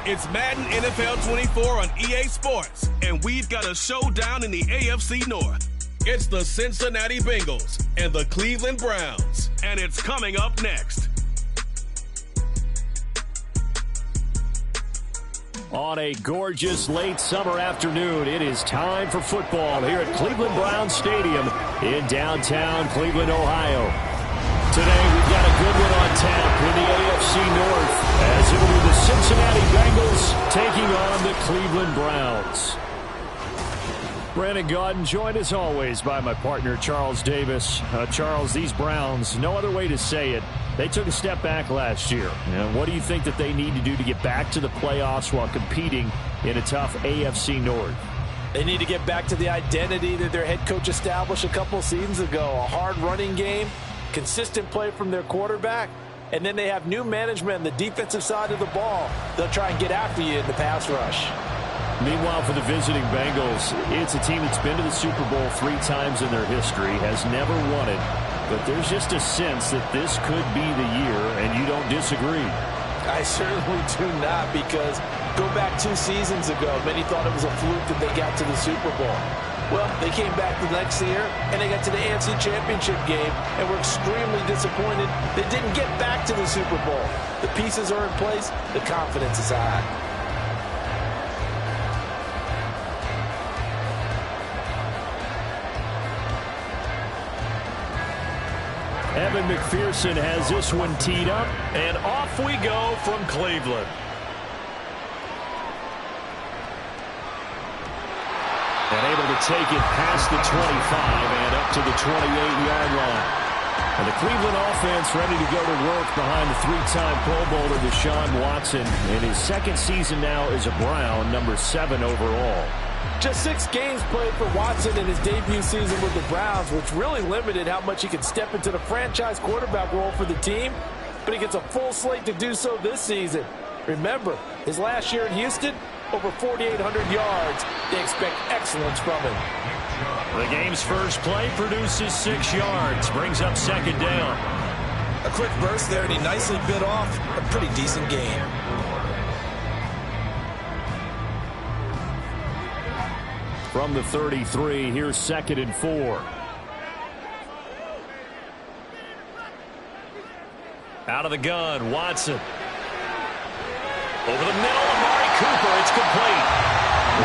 It's Madden NFL 24 on EA Sports, and we've got a showdown in the AFC North. It's the Cincinnati Bengals and the Cleveland Browns, and it's coming up next. On a gorgeous late summer afternoon, it is time for football here at Cleveland Browns Stadium in downtown Cleveland, Ohio. Today, we've got a good one on tap in the AFC North, as it will be the Cincinnati Bengals taking on the Cleveland Browns. Brandon Gaudin, joined as always by my partner, Charles Davis. Charles, these Browns, no other way to say it, they took a step back last year. And what do you think that they need to do to get back to the playoffs while competing in a tough AFC North? They need to get back to the identity that their head coach established a couple seasons ago. A hard running game, consistent play from their quarterback, and then they have new management on the defensive side of the ball. They'll try and get after you in the pass rush. Meanwhile, for the visiting Bengals, it's a team that's been to the Super Bowl 3 times in their history, has never won it, but there's just a sense that this could be the year, and you don't disagree. I certainly do not, because go back 2 seasons ago, many thought it was a fluke that they got to the Super Bowl. Well, they came back the next year, and they got to the AFC Championship game, and were extremely disappointed they didn't get back to the Super Bowl. The pieces are in place. The confidence is high. Evan McPherson has this one teed up, and off we go from Cleveland. And able to take it past the 25 and up to the 28-yard line. And the Cleveland offense ready to go to work behind the 3-time Pro Bowler Deshaun Watson. In his second season now as a Brown, number 7 overall. Just 6 games played for Watson in his debut season with the Browns, which really limited how much he could step into the franchise quarterback role for the team. But he gets a full slate to do so this season. Remember, his last year in Houston, over 4,800 yards. They expect excellence from him. The game's first play produces 6 yards, brings up second down. A quick burst there, and he nicely bit off a pretty decent gain. From the 33, here's 2nd and 4. Out of the gun, Watson. Over the middle, Amari Cooper, it's complete.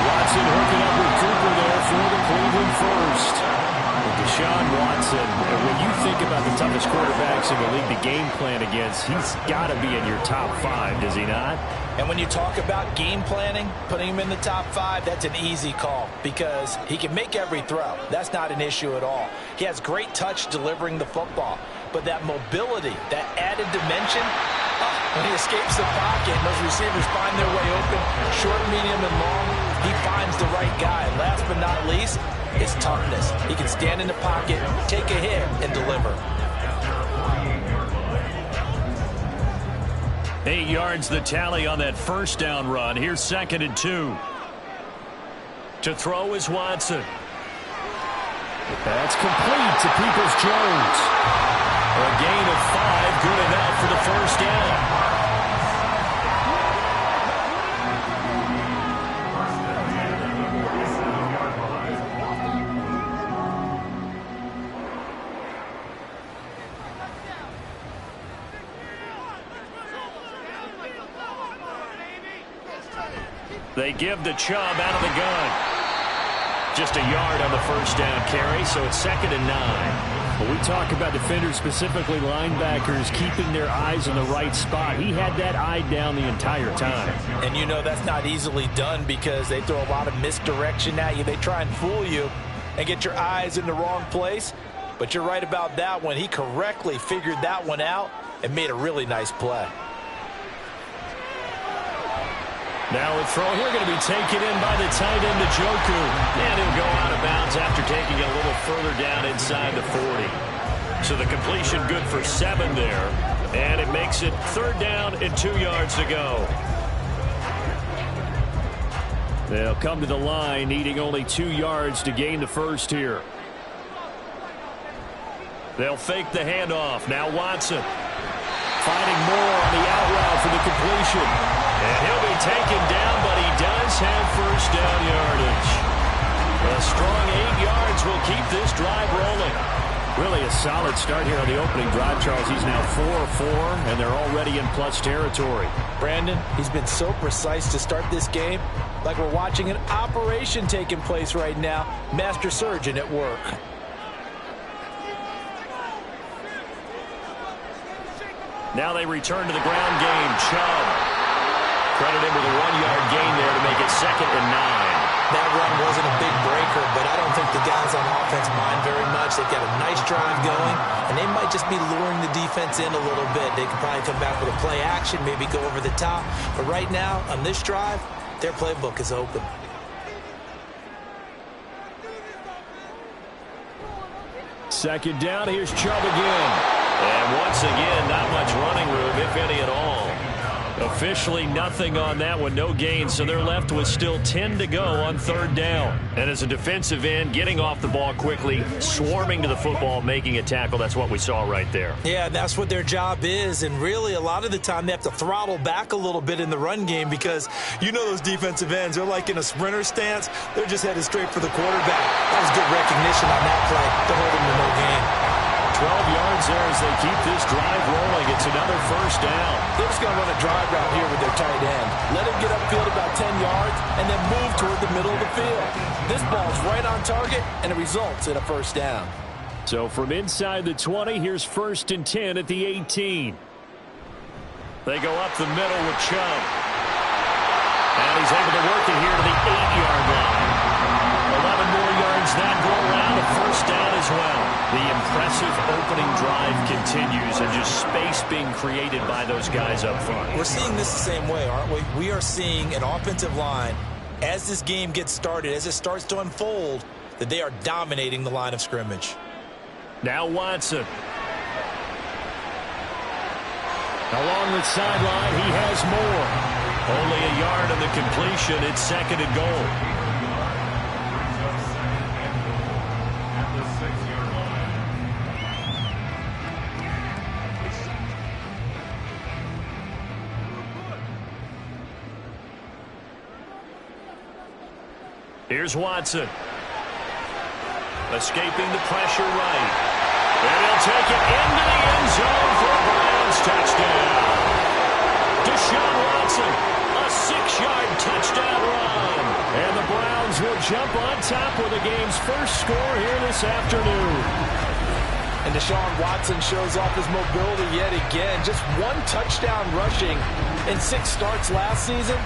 Watson hooking up with Cooper there for the Cleveland first. Deshaun Watson, when you think about the toughest quarterbacks in the league to game plan against, he's got to be in your top 5, does he not? And when you talk about game planning, putting him in the top 5, that's an easy call because he can make every throw. That's not an issue at all. He has great touch delivering the football, but that mobility, that added dimension, when he escapes the pocket and those receivers find their way open, short, medium, and long, he finds the right guy. Last but not least, his toughness. He can stand in the pocket, take a hit, and deliver. 8 yards the tally on that first down run. Here's 2nd and 2. To throw is Watson. That's complete to Peaches-Schemes. A gain of 5, good enough for the first down. They give the Chubb out of the gun. Just a yard on the first down carry, so it's 2nd and 9. When we talk about defenders, specifically linebackers, keeping their eyes in the right spot, he had that eye down the entire time. And you know that's not easily done because they throw a lot of misdirection at you. They try and fool you and get your eyes in the wrong place. But you're right about that one. He correctly figured that one out and made a really nice play. Now a throw here going to be taken in by the tight end, Njoku. And he'll go out of bounds after taking it a little further down inside the 40. So the completion good for 7 there. And it makes it 3rd down and 2 yards to go. They'll come to the line, needing only 2 yards to gain the first here. They'll fake the handoff. Now Watson. Finding more on the out route for the completion. And he'll be taken down, but he does have first down yardage. A strong 8 yards will keep this drive rolling. Really a solid start here on the opening drive, Charles. He's now 4-4, and they're already in plus territory. Brandon, he's been so precise to start this game, like we're watching an operation taking place right now. Master surgeon at work. Now they return to the ground game. Chubb. Credit him with a 1-yard gain there to make it 2nd and 9. That run wasn't a big breaker, but I don't think the guys on offense mind very much. They've got a nice drive going, and they might just be luring the defense in a little bit. They could probably come back with a play action, maybe go over the top. But right now, on this drive, their playbook is open. Second down, here's Chubb again. And once again, not much running room, if any at all. Officially nothing on that one, no gain, so they're left with still 10 to go on 3rd down. And as a defensive end, getting off the ball quickly, swarming to the football, making a tackle, that's what we saw right there. Yeah, that's what their job is, and really a lot of the time they have to throttle back a little bit in the run game because you know those defensive ends, they're like in a sprinter stance, they're just headed straight for the quarterback. That was good recognition on that play to hold him to no gain. 12 yards there as they keep this drive rolling. It's another first down. They're just going to run a drive route here with their tight end. Let him get upfield about 10 yards and then move toward the middle of the field. This ball's right on target, and it results in a first down. So from inside the 20, here's 1st and 10 at the 18. They go up the middle with Chubb. And he's able to work it here to the 8-yard line. 11 more yards that go around, a first down as well. The impressive opening drive continues, and just space being created by those guys up front. We're seeing this the same way, aren't we? We are seeing an offensive line, as this game gets started, as it starts to unfold, that they are dominating the line of scrimmage. Now Watson. Along the sideline, he has more. Only a yard on the completion. It's 2nd and goal. Here's Watson. Escaping the pressure right. And he'll take it into the end zone for a Browns touchdown. Deshaun Watson, a 6-yard touchdown run. And the Browns will jump on top with the game's first score here this afternoon. And Deshaun Watson shows off his mobility yet again. Just 1 touchdown rushing in 6 starts last season.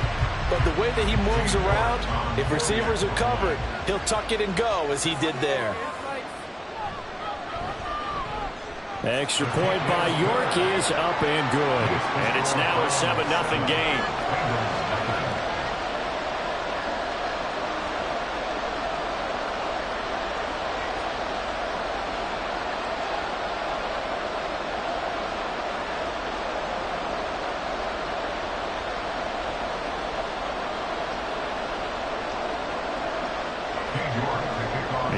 But the way that he moves around, if receivers are covered, he'll tuck it and go as he did there. Extra point by York is up and good. And it's now a 7-0 game.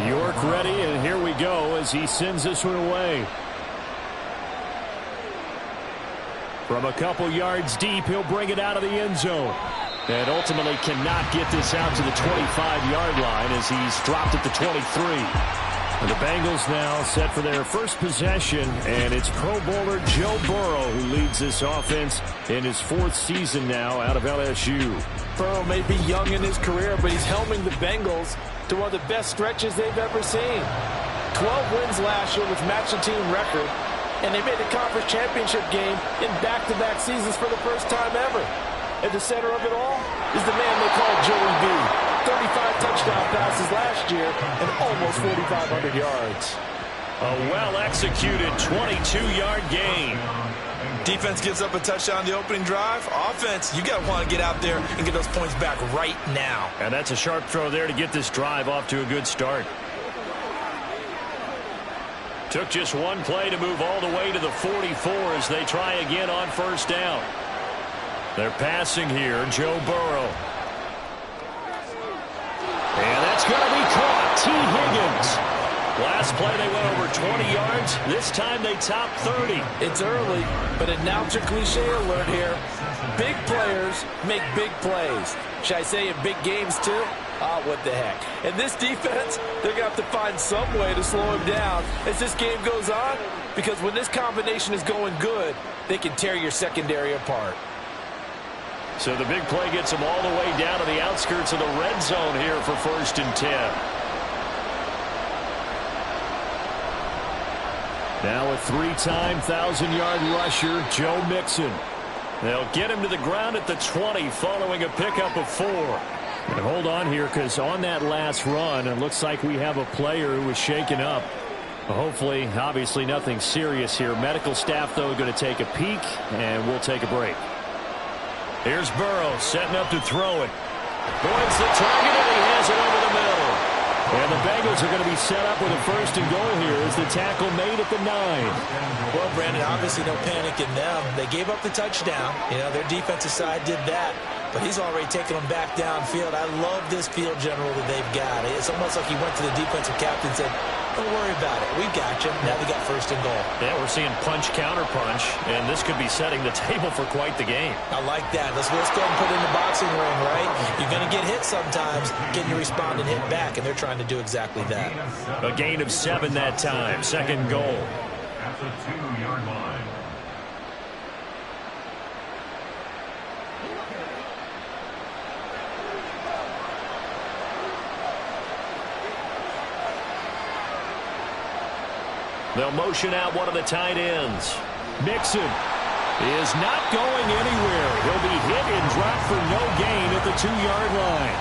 York ready, and here we go as he sends this one away. From a couple yards deep, he'll bring it out of the end zone. And ultimately cannot get this out to the 25-yard line as he's dropped at the 23. And the Bengals now set for their first possession, and it's Pro Bowler Joe Burrow who leads this offense in his 4th season now out of LSU. Burrow may be young in his career, but he's helming the Bengals to one of the best stretches they've ever seen. 12 wins last year, which matched the team record, and they made the conference championship game in back-to-back seasons for the first time ever. At the center of it all is the man they call Joey B. 35 touchdown passes last year and almost 4,500 yards. A well-executed 22-yard gain. Defense gives up a touchdown on the opening drive. Offense, you got to want to get out there and get those points back right now. And that's a sharp throw there to get this drive off to a good start. Took just one play to move all the way to the 44 as they try again on first down. They're passing here, Joe Burrow. And that's going to be caught. T. Higgins. Last Last play, they went over 20 yards. This time, they topped 30. It's early, but announcer cliche alert here. Big players make big plays. Should I say in big games, too? Ah, what the heck. And this defense, they're going to have to find some way to slow him down as this game goes on, because when this combination is going good, they can tear your secondary apart. So the big play gets them all the way down to the outskirts of the red zone here for 1st and 10. Now a 3-time 1,000-yard rusher, Joe Mixon. They'll get him to the ground at the 20 following a pickup of 4. And hold on here, because on that last run, it looks like we have a player who was shaken up. Hopefully, obviously nothing serious here. Medical staff, though, going to take a peek, and we'll take a break. Here's Burrow setting up to throw it. Boyd's the target, and he has it over the middle. And the Bengals are going to be set up with a 1st and goal here as the tackle made at the 9. Well, Brandon, obviously no panic in them. They gave up the touchdown. You know, their defensive side did that. But he's already taken them back downfield. I love this field general that they've got. It's almost like he went to the defensive captain and said, don't worry about it. We got you. Now they got 1st and goal. Yeah, we're seeing punch, counter punch, and this could be setting the table for quite the game. I like that. Let's go ahead and put it in the boxing ring, right? You're going to get hit sometimes. Can you respond and hit back? And they're trying to do exactly that. A gain of 7 that time. 2nd goal. At the 2-yard line. They'll motion out one of the tight ends. Mixon is not going anywhere. He'll be hit and dropped for no gain at the 2-yard line.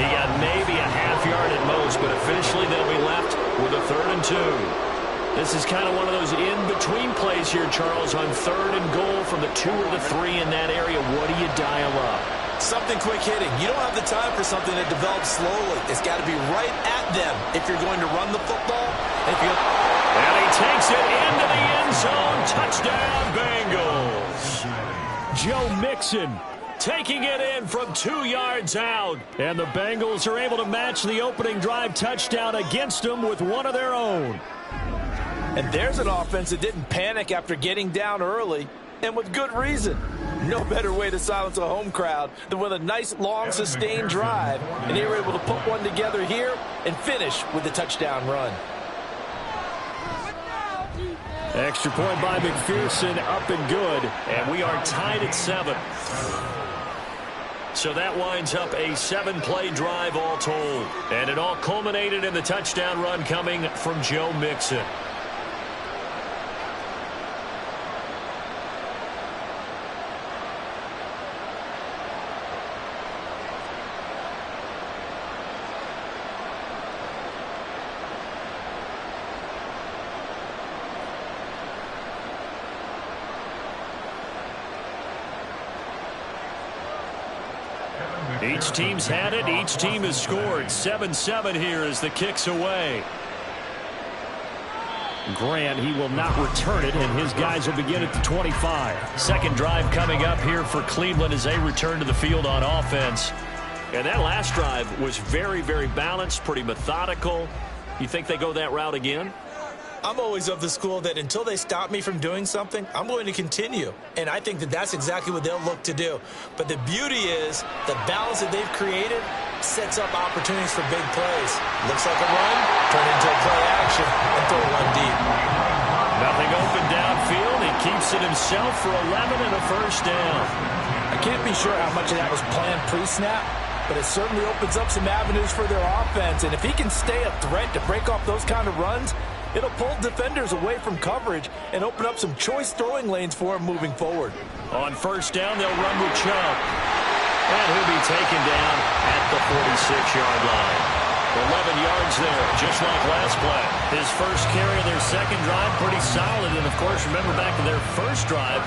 He got maybe a half yard at most, but officially they'll be left with a 3rd and 2. This is kind of one of those in-between plays here, Charles, on 3rd and goal from the 2 or the 3 in that area. What do you dial up? Something quick hitting. You don't have the time for something that develops slowly. It's got to be right at them if you're going to run the football. And he takes it into the end zone. Touchdown, Bengals. Joe Mixon taking it in from 2 yards out. And the Bengals are able to match the opening drive touchdown against them with one of their own. And there's an offense that didn't panic after getting down early, and with good reason. No better way to silence a home crowd than with a nice, long, sustained drive. And they were able to put one together here and finish with the touchdown run. Extra point by McPherson, up and good. And we are tied at 7. So that winds up a 7-play drive all told. And it all culminated in the touchdown run coming from Joe Mixon. Each team's had it. Each team has scored. 7-7 here as the kick's away. Grant, he will not return it, and his guys will begin at the 25. Second drive coming up here for Cleveland as they return to the field on offense. And that last drive was very, very balanced, pretty methodical. You think they go that route again? I'm always of the school that until they stop me from doing something, I'm going to continue. And I think that that's exactly what they'll look to do. But the beauty is the balance that they've created sets up opportunities for big plays. Looks like a run, turn into a play action, and throw one deep. Nothing open downfield. He keeps it himself for 11 and a first down. I can't be sure how much of that was planned pre-snap, but it certainly opens up some avenues for their offense. And if he can stay a threat to break off those kind of runs, it'll pull defenders away from coverage and open up some choice throwing lanes for him moving forward. On first down, they'll run with Chubb. And he'll be taken down at the 46-yard line. 11 yards there, just like last play. His first carry of their second drive, pretty solid. And, of course, remember back to their first drive,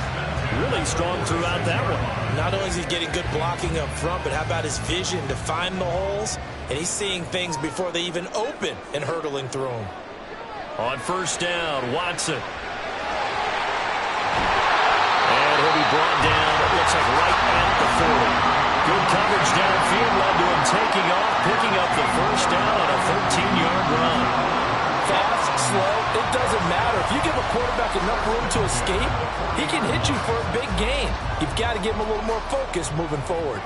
really strong throughout that one. Not only is he getting good blocking up front, but how about his vision to find the holes? And he's seeing things before they even open and hurtling through them. On first down, Watson. And he'll be brought down, it looks like right at the 40. Good coverage downfield led to him taking off, picking up the first down on a 13-yard run. Fast, slow, it doesn't matter. If you give a quarterback enough room to escape, he can hit you for a big gain. You've got to give him a little more focus moving forward.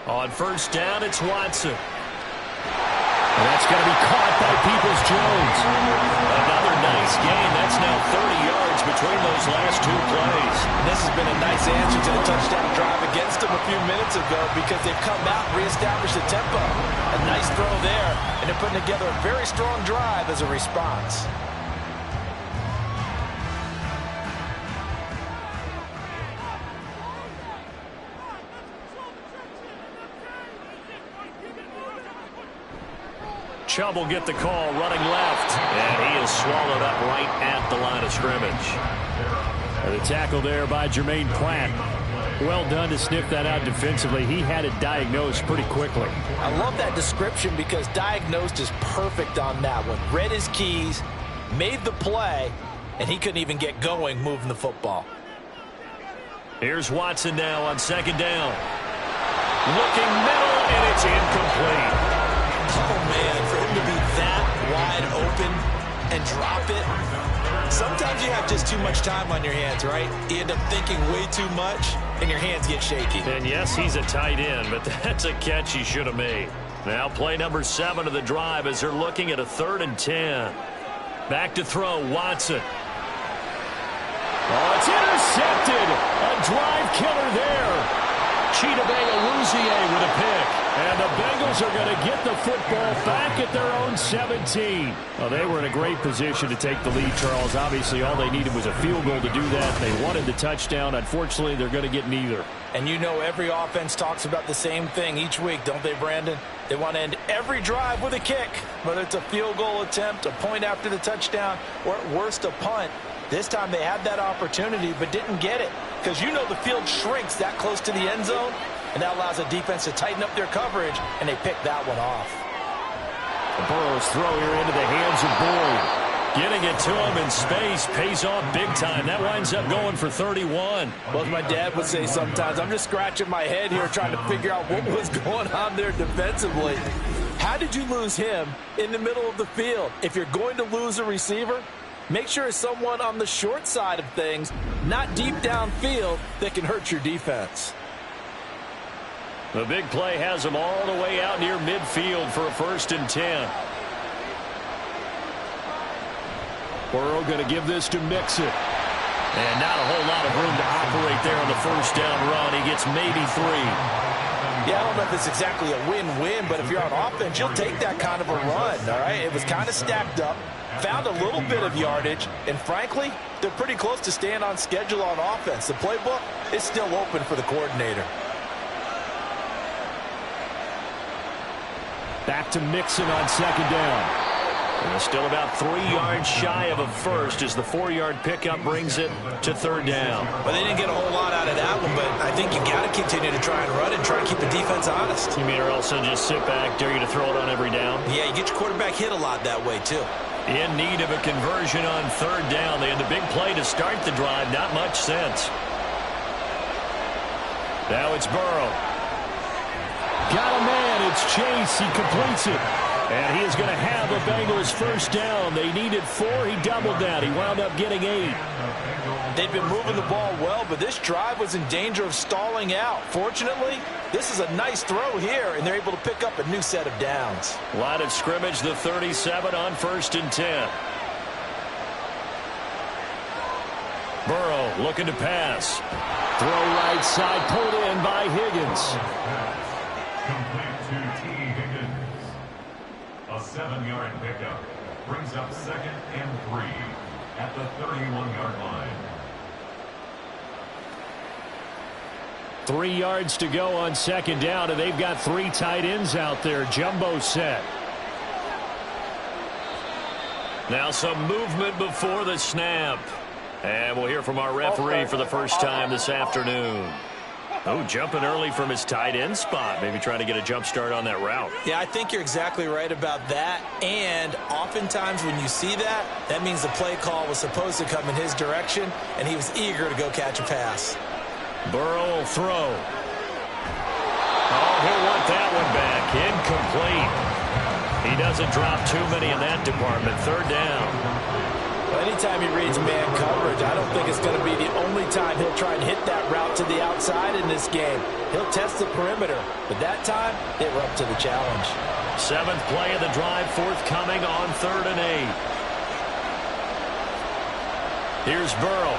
On first down, it's Watson. And that's going to be caught by Peaches-Schemes. Another nice gain. That's now 30 yards between those last two plays. And this has been a nice answer to the touchdown drive against them a few minutes ago because they've come out and reestablished the tempo. A nice throw there, and they're putting together a very strong drive as a response. Chubb will get the call running left, and he is swallowed up right at the line of scrimmage. The tackle there by Jermaine Pratt. Well done to sniff that out defensively. He had it diagnosed pretty quickly. I love that description because diagnosed is perfect on that one. Read his keys, made the play, and he couldn't even get going moving the football. Here's Watson now on second down. Looking middle, and it's incomplete. Oh, man, for him to be that wide open and drop it. Sometimes you have just too much time on your hands, right? You end up thinking way too much, and your hands get shaky. And yes, he's a tight end, but that's a catch he should have made. Now play number 7 of the drive as they're looking at a 3rd and 10. Back to throw, Watson. Oh, it's intercepted. A drive killer there. Chidobe with a pick. And the Bengals are going to get the football back at their own 17. Well, they were in a great position to take the lead, Charles. Obviously, all they needed was a field goal to do that. They wanted the touchdown. Unfortunately, they're going to get neither. And you know every offense talks about the same thing each week, don't they, Brandon? They want to end every drive with a kick, whether it's a field goal attempt, a point after the touchdown, or at worst a punt. This time they had that opportunity but didn't get it because you know the field shrinks that close to the end zone, and that allows the defense to tighten up their coverage, and they picked that one off. Burrow's throw here into the hands of Boyd. Getting it to him in space pays off big time. That winds up going for 31. Well, as my dad would say sometimes, I'm just scratching my head here trying to figure out what was going on there defensively. How did you lose him in the middle of the field? If you're going to lose a receiver, make sure it's someone on the short side of things, not deep downfield, that can hurt your defense. The big play has him all the way out near midfield for a 1st and 10. Burrow going to give this to Mixon. And not a whole lot of room to operate there on the 1st down run. He gets maybe 3. Yeah, I don't know if it's exactly a win-win, but if you're on offense, you'll take that kind of a run, all right? It was kind of stacked up, found a little bit of yardage, and frankly, they're pretty close to staying on schedule on offense. The playbook is still open for the coordinator. Back to Mixon on 2nd down. And still about 3 yards shy of a first as the 4-yard pickup brings it to 3rd down. Well, they didn't get a whole lot out of that one, but I think you got to continue to try and run and try to keep the defense honest. You mean or else they'll just sit back, dare you to throw it on every down? Yeah, you get your quarterback hit a lot that way, too. In need of a conversion on 3rd down. They had the big play to start the drive. Not much sense. Now it's Burrow. Got a man. It's Chase. He completes it. And he is going to have the Bengals 1st down. They needed 4. He doubled that. He wound up getting 8. They've been moving the ball well, but this drive was in danger of stalling out. Fortunately, this is a nice throw here, and they're able to pick up a new set of downs. Line of scrimmage, the 37 on 1st and 10. Burrow looking to pass. Throw right side, pulled in by Higgins. Complete to T. Higgins. A 7-yard pickup brings up 2nd and 3 at the 31-yard line. 3 yards to go on 2nd down, and they've got 3 tight ends out there. Jumbo set. Now some movement before the snap. And we'll hear from our referee for the first time this afternoon. Oh, jumping early from his tight end spot. Maybe trying to get a jump start on that route. Yeah, I think you're exactly right about that. And oftentimes when you see that, that means the play call was supposed to come in his direction, and he was eager to go catch a pass. Burrow will throw. Oh, he'll want that one back. Incomplete. He doesn't drop too many in that department. Third down. Well, anytime he reads man coverage, I don't think it's going to be the only time he'll try and hit that route to the outside in this game. He'll test the perimeter, but that time they were up to the challenge. 7th play of the drive forthcoming on 3rd and 8. Here's Burrow.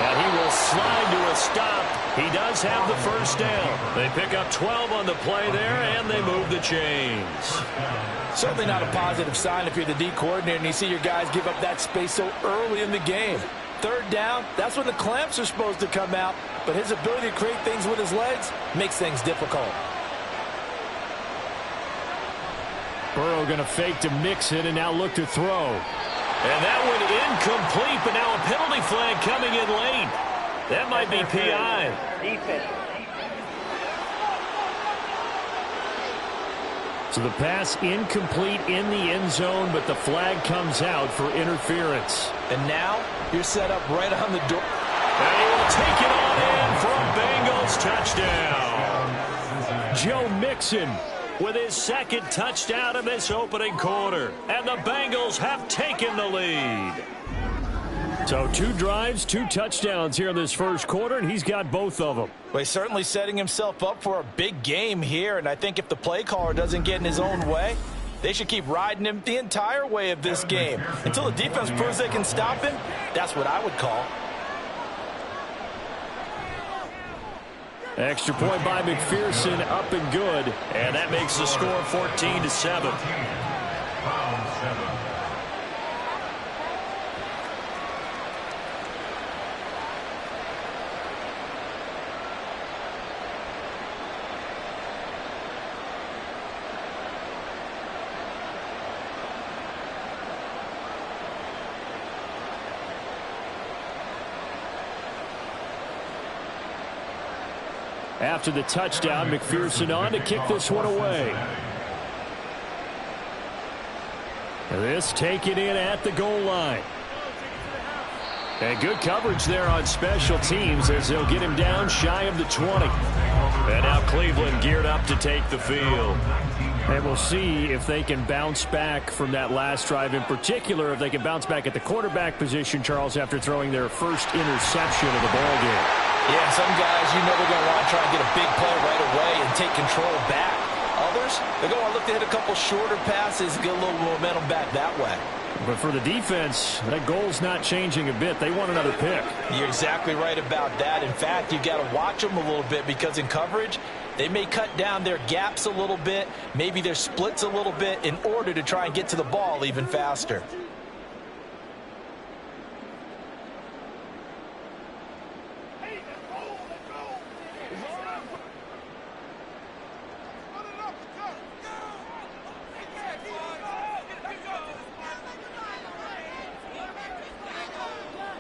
And he will slide to a stop. He does have the first down. They pick up 12 on the play there, and they move the chains. Certainly not a positive sign if you're the D coordinator and you see your guys give up that space so early in the game. 3rd down, that's when the clamps are supposed to come out, but his ability to create things with his legs makes things difficult. Burrow going to fake to mix it and now look to throw. And that one incomplete, but now a penalty flag coming in late. That might be PI. So the pass incomplete in the end zone, but the flag comes out for interference. And now you're set up right on the door. And he will take it on in for a Bengals touchdown. Joe Mixon with his 2nd touchdown in this opening quarter. And the Bengals have taken the lead. So 2 drives, 2 touchdowns here in this first quarter, and he's got both of them. Well, he's certainly setting himself up for a big game here, and I think if the play caller doesn't get in his own way, they should keep riding him the entire way of this game. Until the defense proves they can stop him, that's what I would call. Extra point by McPherson, up and good. And that makes the score 14-7. After the touchdown, McPherson on to kick this one away. This taken in at the goal line. And good coverage there on special teams as they'll get him down shy of the 20. And now Cleveland geared up to take the field. And we'll see if they can bounce back from that last drive, in particular if they can bounce back at the quarterback position, Charles, after throwing their first interception of the ballgame. Yeah, some guys, you know they're going to want to try and get a big play right away and take control back. Others, they're going to look to hit a couple shorter passes, get a little momentum back that way. But for the defense, that goal's not changing a bit. They want another pick. You're exactly right about that. In fact, you've got to watch them a little bit because in coverage, they may cut down their gaps a little bit, maybe their splits a little bit in order to try and get to the ball even faster.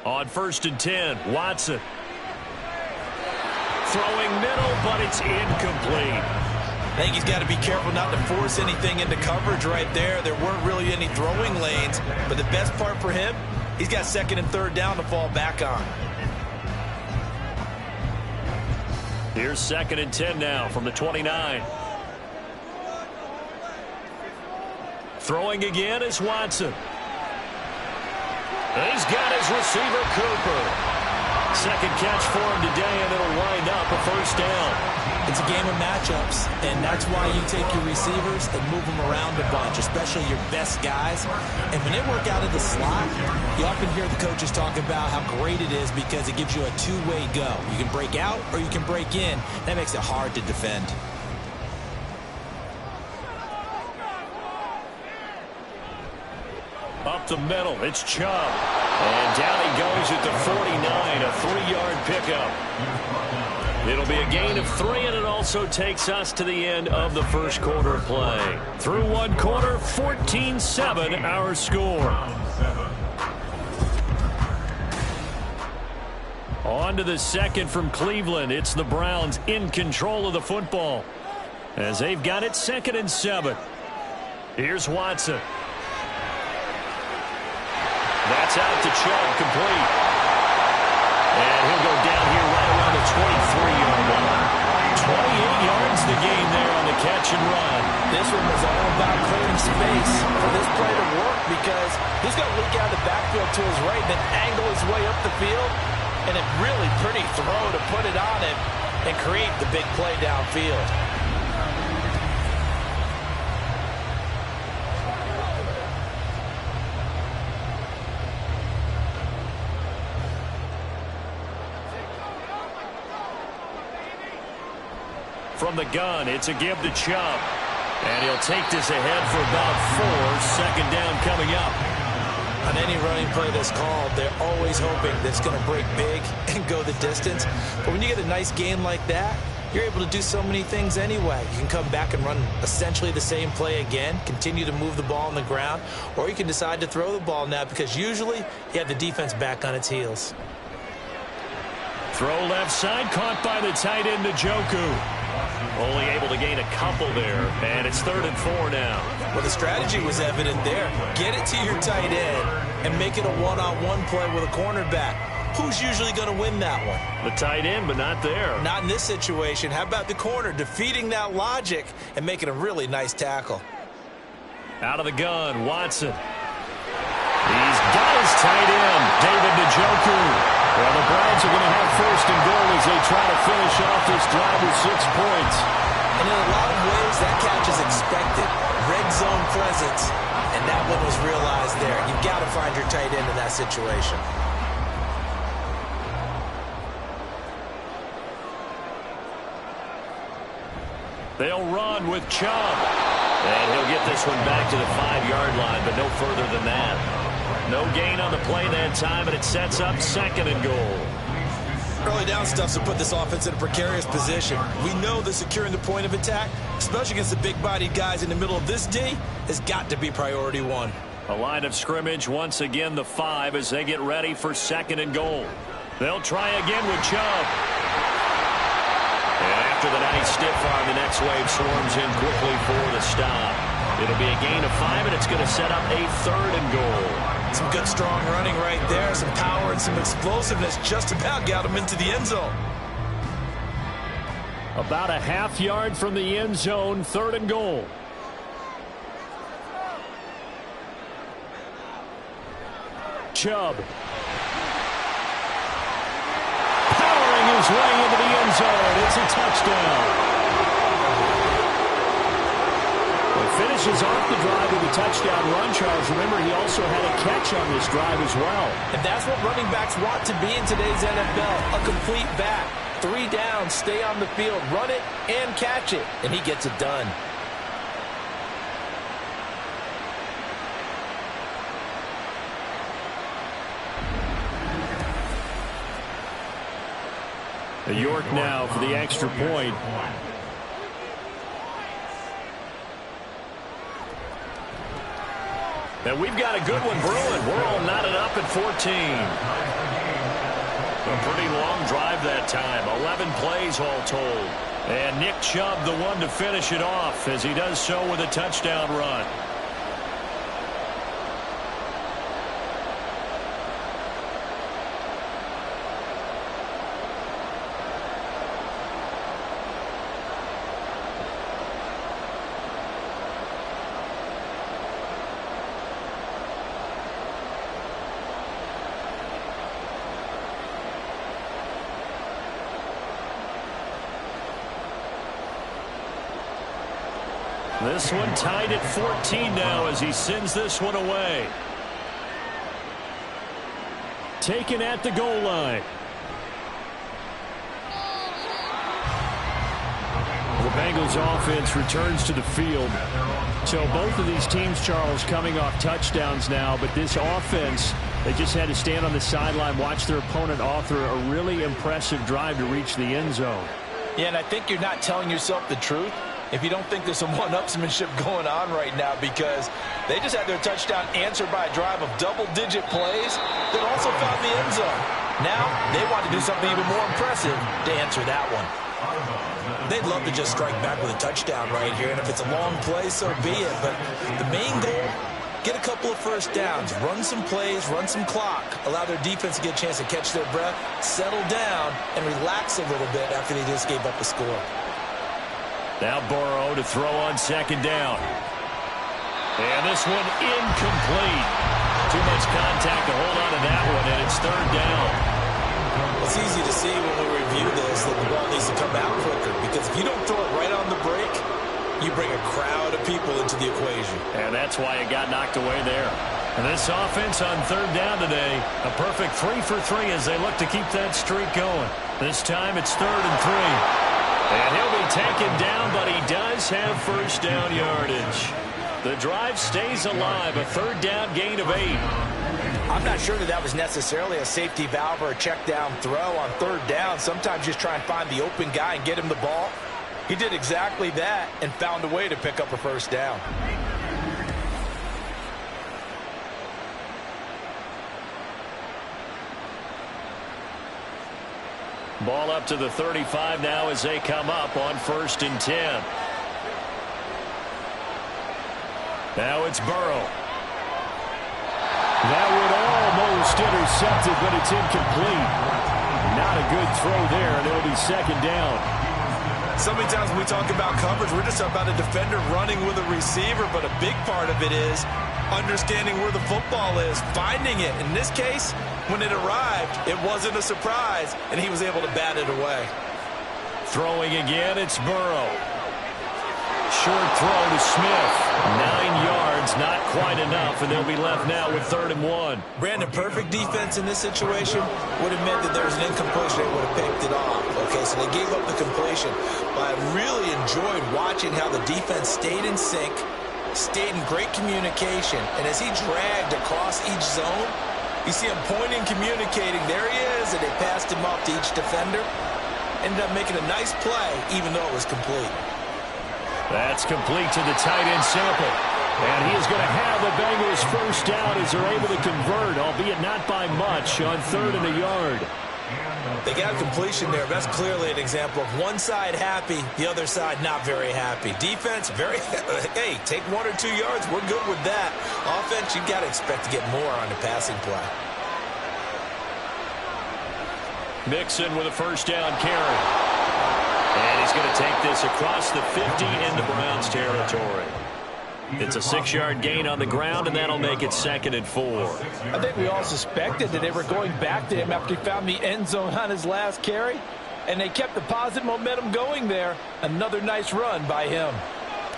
On 1st and 10, Watson. Throwing middle, but it's incomplete. I think he's got to be careful not to force anything into coverage right there. There weren't really any throwing lanes, but the best part for him, he's got 2nd and 3rd down to fall back on. Here's 2nd and 10 now from the 29. Throwing again is Watson. He's got his receiver, Cooper. 2nd catch for him today, and it'll wind up a 1st down. It's a game of matchups, and that's why you take your receivers and move them around a bunch, especially your best guys. And when they work out of the slot, you often hear the coaches talk about how great it is because it gives you a two-way go. You can break out or you can break in. That makes it hard to defend. Up the middle, it's Chubb. And down he goes at the 49, a 3-yard pickup. It'll be a gain of 3, and it also takes us to the end of the first quarter play. Through one quarter, 14-7 our score. On to the second from Cleveland. It's the Browns in control of the football as they've got it 2nd and 7. Here's Watson. That's out to Chubb, complete. And he'll go down here right around the 23-yard line. 28 yards the gain there on the catch and run. This one was all about clearing space for this play to work because he's going to look out the backfield to his right, then angle his way up the field, and a really pretty throw to put it on him and create the big play downfield. From the gun, it's a give to Chubb. And he'll take this ahead for about 4. Second down coming up. On any running play that's called, they're always hoping that it's going to break big and go the distance. But when you get a nice gain like that, you're able to do so many things anyway. You can come back and run essentially the same play again, continue to move the ball on the ground, or you can decide to throw the ball now because usually you have the defense back on its heels. Throw left side, caught by the tight end, Njoku. Only able to gain a couple there, and it's 3rd and 4 now. Well, the strategy was evident there. Get it to your tight end and make it a one-on-one play with a cornerback. Who's usually going to win that one? The tight end, but not there. Not in this situation. How about the corner defeating that logic and making a really nice tackle? Out of the gun, Watson. He's got his tight end, David Njoku. Well, the Browns are going to have 1st and goal as they try to finish off this drive with 6 points. And in a lot of ways, that catch is expected. Red zone presence, and that one was realized there. You've got to find your tight end in that situation. They'll run with Chubb. And he'll get this one back to the 5-yard line, but no further than that. No gain on the play that time, and it sets up 2nd and goal. Early down stuff's to put this offense in a precarious position. We know that securing the point of attack, especially against the big-bodied guys in the middle of this D, has got to be priority 1. A line of scrimmage, once again the 5 as they get ready for 2nd and goal. They'll try again with Chubb. And after the nice stiff arm, the next wave swarms in quickly for the stop. It'll be a gain of 5, and it's going to set up a 3rd and goal. Some good, strong running right there. Some power and some explosiveness just about got him into the end zone. About a half yard from the end zone, 3rd and goal. Chubb. Powering his way into the end zone. It's a touchdown. Finishes off the drive with a touchdown run, Charles. Remember, he also had a catch on this drive as well. And that's what running backs want to be in today's NFL. A complete back. 3 downs, stay on the field, run it, and catch it. And he gets it done. York now for the extra point. And we've got a good one brewing. We're all knotted up at 14. A pretty long drive that time. 11 plays all told. And Nick Chubb the one to finish it off as he does so with a touchdown run. This one tied at 14 now as he sends this one away. Taken at the goal line. The Bengals offense returns to the field. So both of these teams, Charles, coming off touchdowns now, but this offense, they just had to stand on the sideline, watch their opponent author a really impressive drive to reach the end zone. Yeah, and I think you're not telling yourself the truth if you don't think there's some one-upsmanship going on right now, because they just had their touchdown answered by a drive of double-digit plays that also found the end zone. Now they want to do something even more impressive to answer that one. They'd love to just strike back with a touchdown right here, and if it's a long play, so be it. But the main goal, get a couple of first downs, run some plays, run some clock, allow their defense to get a chance to catch their breath, settle down, and relax a little bit after they just gave up a score. Now Burrow to throw on second down. And this one incomplete. Too much contact to hold on to that one, and it's third down. It's easy to see when we review this that the ball needs to come out quicker, because if you don't throw it right on the break, you bring a crowd of people into the equation. And that's why it got knocked away there. And this offense on third down today, a perfect 3 for 3 as they look to keep that streak going. This time it's 3rd and 3. And he'll be taken down, but he does have first down yardage. The drive stays alive, a 3rd down gain of 8. I'm not sure that was necessarily a safety valve or a check down throw on 3rd down. Sometimes just try and find the open guy and get him the ball. He did exactly that and found a way to pick up a first down. Ball up to the 35 now as they come up on 1st and 10. Now it's Burrow. That would almost intercept it, but it's incomplete. Not a good throw there, and it'll be 2nd down. So many times when we talk about coverage, we're just about a defender running with a receiver, but a big part of it is understanding where the football is, finding it. In this case, when it arrived, it wasn't a surprise, and he was able to bat it away. Throwing again, it's Burrow. Short throw to Smith. 9 yards, not quite enough, and they'll be left now with 3rd and 1. Brandon, perfect defense in this situation would have meant that there was an incompletion. They would have picked it off. Okay, so they gave up the completion. But I really enjoyed watching how the defense stayed in sync, stayed in great communication, and as he dragged across each zone, you see him pointing, communicating. There he is, and they passed him off to each defender. Ended up making a nice play, even though it was complete. That's complete to the tight end Sample. And he is going to have the Bengals first down as they're able to convert, albeit not by much, on 3rd and a yard. They got completion there. That's clearly an example of one side happy, the other side not very happy. Defense, very, hey, take 1 or 2 yards. We're good with that. Offense, you got to expect to get more on the passing play. Mixon with a first down carry. And he's going to take this across the 50 into Browns territory. It's a 6-yard gain on the ground, and that'll make it 2nd and 4. I think we all suspected that they were going back to him after he found the end zone on his last carry, and they kept the positive momentum going there. Another nice run by him.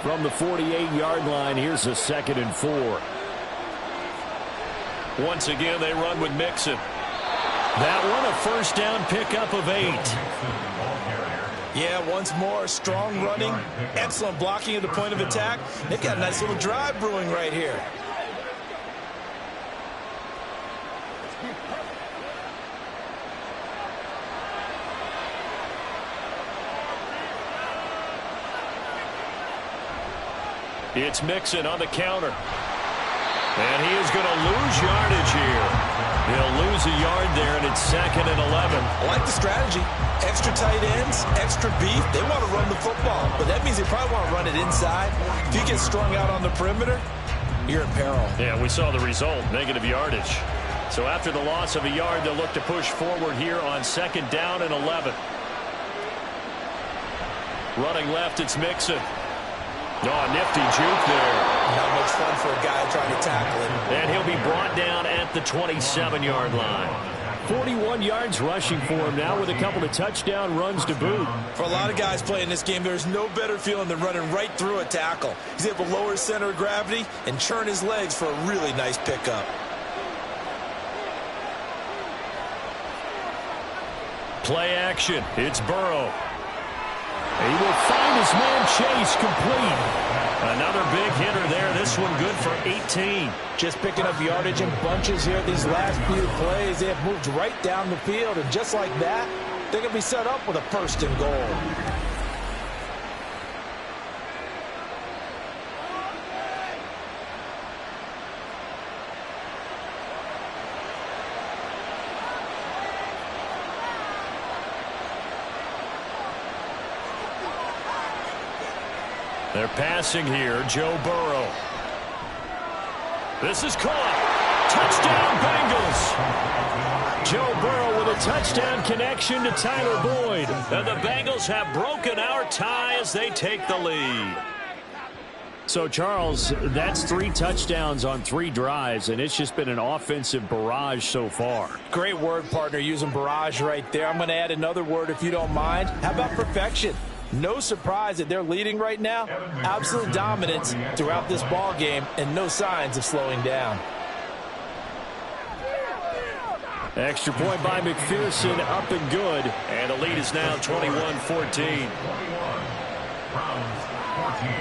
From the 48-yard line, here's a 2nd and 4. Once again, they run with Mixon. That one, a first down pickup of 8. Yeah, once more, strong running, excellent blocking at the point of attack. They've got a nice little drive brewing right here. It's Mixon on the counter. And he is going to lose yardage here. He'll lose a yard there, and it's 2nd and 11. I like the strategy. Extra tight ends, extra beef. They want to run the football, but that means they probably want to run it inside. If you get strung out on the perimeter, you're in peril. Yeah, we saw the result, negative yardage. So after the loss of a yard, they'll look to push forward here on 2nd down and 11. Running left, it's Mixon. Oh, nifty juke there. Not much fun for a guy trying to tackle him. And he'll be brought down at the 27-yard line. 41 yards rushing for him now with a couple of touchdown runs to boot. For a lot of guys playing this game, there's no better feeling than running right through a tackle. He's able to lower his center of gravity and churn his legs for a really nice pickup. Play action. It's Burrow. He will find his man Chase complete. Another big hitter there. This one good for 18. Just picking up yardage in bunches here these last few plays. They have moved right down the field, and just like that, they're going to be set up with a 1st and goal. They're passing here, Joe Burrow. This is caught. Touchdown, Bengals. Joe Burrow with a touchdown connection to Tyler Boyd. And the Bengals have broken our tie as they take the lead. So, Charles, that's 3 touchdowns on 3 drives, and it's just been an offensive barrage so far. Great word, partner, using barrage right there. I'm going to add another word if you don't mind. How about perfection? No surprise that they're leading right now. Absolute dominance throughout this ball game and no signs of slowing down. Extra point by McPherson, up and good. And the lead is now 21-14. 21. Browns 14.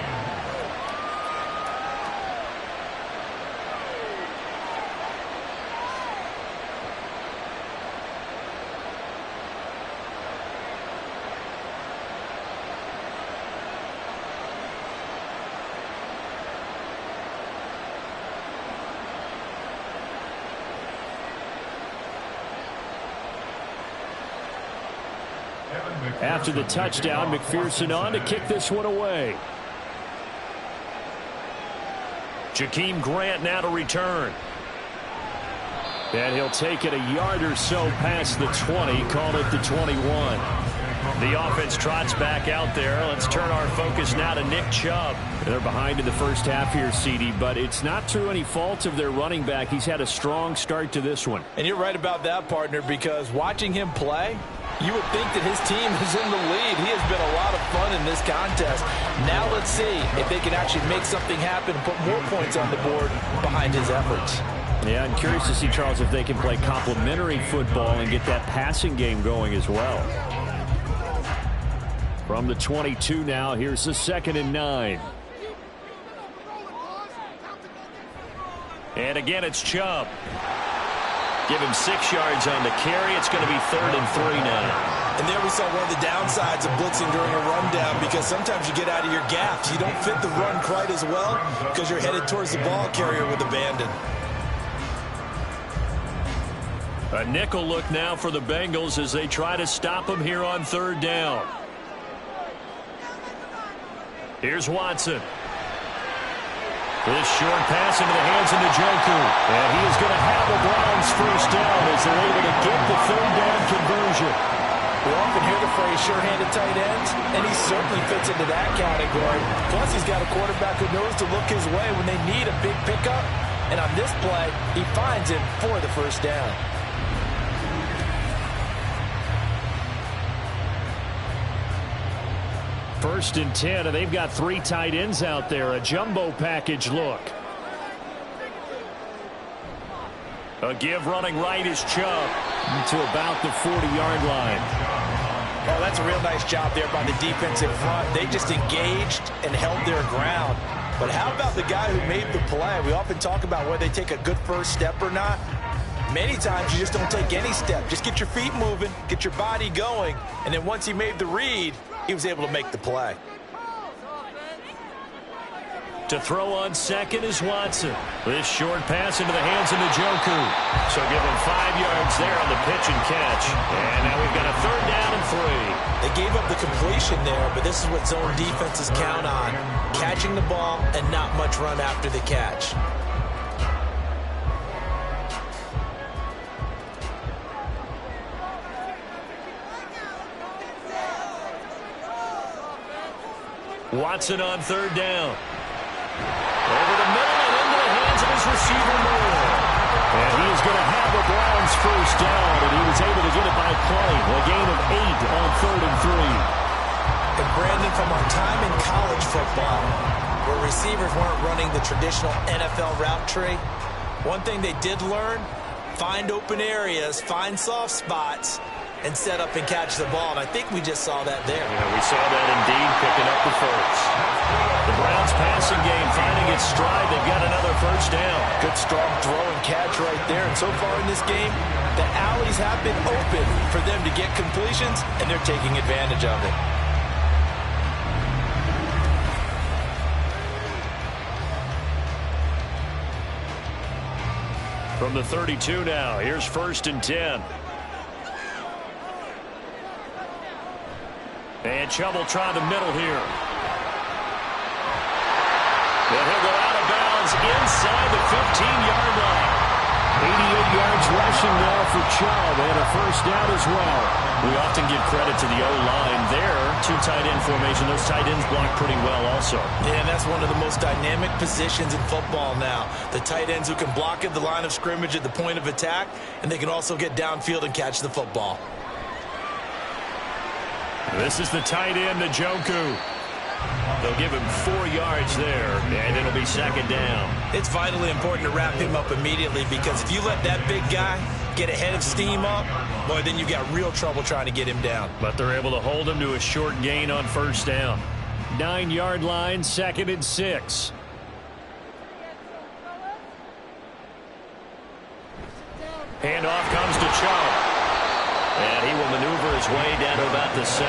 After the touchdown, McPherson on to kick this one away. Jakeem Grant now to return. And he'll take it a yard or so past the 20, call it the 21. The offense trots back out there. Let's turn our focus now to Nick Chubb. They're behind in the first half here, CD, but it's not through any fault of their running back. He's had a strong start to this one. And you're right about that, partner, because watching him play, you would think that his team is in the lead. He has been a lot of fun in this contest. Now let's see if they can actually make something happen and put more points on the board behind his efforts. Yeah, I'm curious to see, Charles, if they can play complementary football and get that passing game going as well. From the 22 now, here's the 2nd and 9. And again, it's Chubb. Give him 6 yards on the carry. It's going to be 3rd and 3 now. And there we saw one of the downsides of blitzing during a rundown, because sometimes you get out of your gaps. You don't fit the run quite as well because you're headed towards the ball carrier with abandon. A nickel look now for the Bengals as they try to stop him here on 3rd down. Here's Watson. This short pass into the hands of Njoku. And he is going to have the Browns first down as they're able to get the 3rd down conversion. We often hear the phrase sure-handed tight ends, and he certainly fits into that category. Plus, he's got a quarterback who knows to look his way when they need a big pickup. And on this play, he finds him for the first down. First and 10, and they've got 3 tight ends out there. A jumbo package look. A give running right is Chubb. To about the 40-yard line. Oh, that's a real nice job there by the defensive front. They just engaged and held their ground. But how about the guy who made the play? We often talk about whether they take a good first step or not. Many times you just don't take any step. Just get your feet moving, get your body going, and then once he made the read, he was able to make the play. To throw on 2nd is Watson. This short pass into the hands of Njoku. So give him 5 yards there on the pitch and catch. And now we've got a 3rd down and 3. They gave up the completion there, but this is what zone defenses count on. Catching the ball and not much run after the catch. Watson on 3rd down. Over the middle and into the hands of his receiver, Moore. And he is going to have the Browns first down, and he was able to get it by play. A gain of 8 on 3rd and 3. And Brandon, from our time in college football, where receivers weren't running the traditional NFL route tree, one thing they did learn, find open areas, find soft spots, and set up and catch the ball. And I think we just saw that there. Yeah, we saw that indeed, picking up the first. The Browns passing game finding its stride. They've got another first down. Good strong throw and catch right there. And so far in this game, the alleys have been open for them to get completions, and they're taking advantage of it. From the 32 now, here's 1st and 10. And Chubb will try the middle here. And he'll go out of bounds inside the 15-yard line. yards rushing now for Chubb, and a first down as well. We often give credit to the O-line there. Two tight end formation. Those tight ends block pretty well also. Yeah, and that's one of the most dynamic positions in football now. The tight ends who can block at the line of scrimmage at the point of attack, and they can also get downfield and catch the football. This is the tight end, Njoku. They'll give him 4 yards there, and it'll be second down. It's vitally important to wrap him up immediately, because if you let that big guy get ahead of steam up, boy, then you've got real trouble trying to get him down. But they're able to hold him to a short gain on first down. 9-yard line, 2nd and 6. Handoff comes to Chubb. And he will maneuver his way down to about the 7.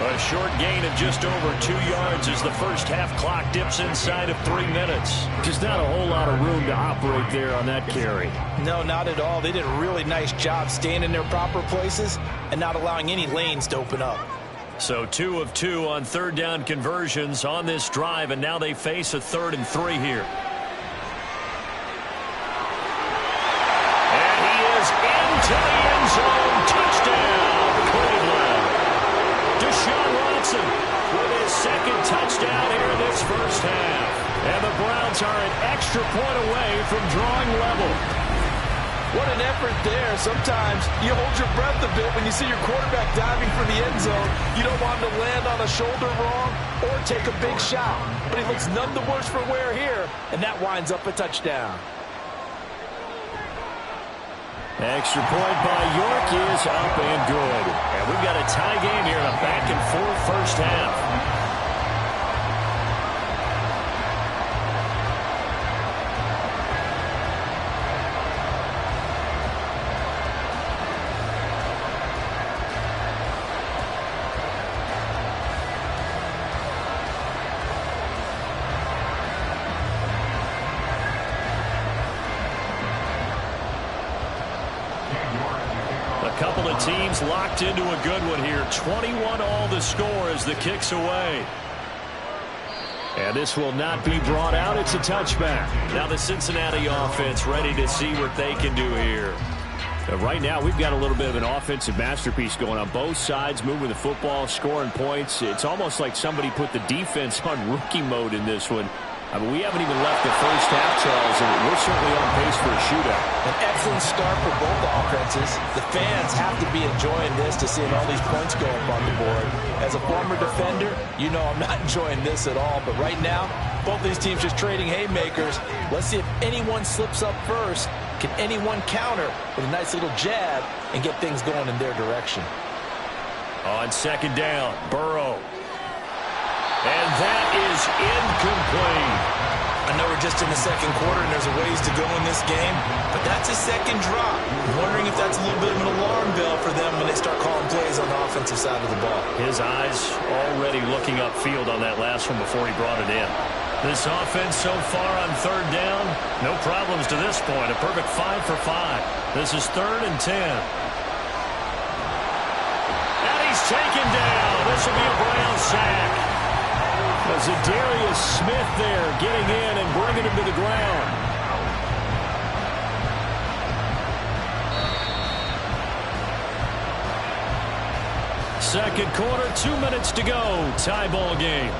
A short gain of just over 2 yards as the first half clock dips inside of 3 minutes. Just not a whole lot of room to operate there on that carry. No, not at all. They did a really nice job staying in their proper places and not allowing any lanes to open up. So 2 of 2 on third down conversions on this drive, and now they face a 3rd and 3 here. And he is into the end zone. Touchdown, Cleveland. Deshaun Watson with his 2nd touchdown here in this first half. And the Browns are an extra point away from drawing level. What an effort there. Sometimes you hold your breath a bit when you see your quarterback diving for the end zone. You don't want him to land on a shoulder wrong or take a big shot. But he looks none the worse for wear here, and that winds up a touchdown. Extra point by York is up and good. And we've got a tie game here in a back-and-forth first half. Teams locked into a good one here. 21 all the score as the kick's away. And this will not be brought out. It's a touchback. Now the Cincinnati offense ready to see what they can do here. Right now we've got a little bit of an offensive masterpiece going on both sides, moving the football, scoring points. It's almost like somebody put the defense on rookie mode in this one. I mean, we haven't even left the first half, Charles, and we're certainly on pace for a shootout. An excellent start for both offenses. The fans have to be enjoying this to seeing all these points go up on the board. As a former defender, you know I'm not enjoying this at all. But right now, both these teams just trading haymakers. Let's see if anyone slips up first. Can anyone counter with a nice little jab and get things going in their direction? On second down, Burrow. And that is incomplete. I know we're just in the second quarter and there's a ways to go in this game, but that's a second drop. I'm wondering if that's a little bit of an alarm bell for them when they start calling plays on the offensive side of the ball. His eyes already looking upfield on that last one before he brought it in. This offense so far on third down, no problems to this point. A perfect 5 for 5. This is 3rd and 10. And he's taken down. This will be a Brown sack. Zadarius Smith there getting in and bringing him to the ground. Second quarter, 2 minutes to go. Tie ball game.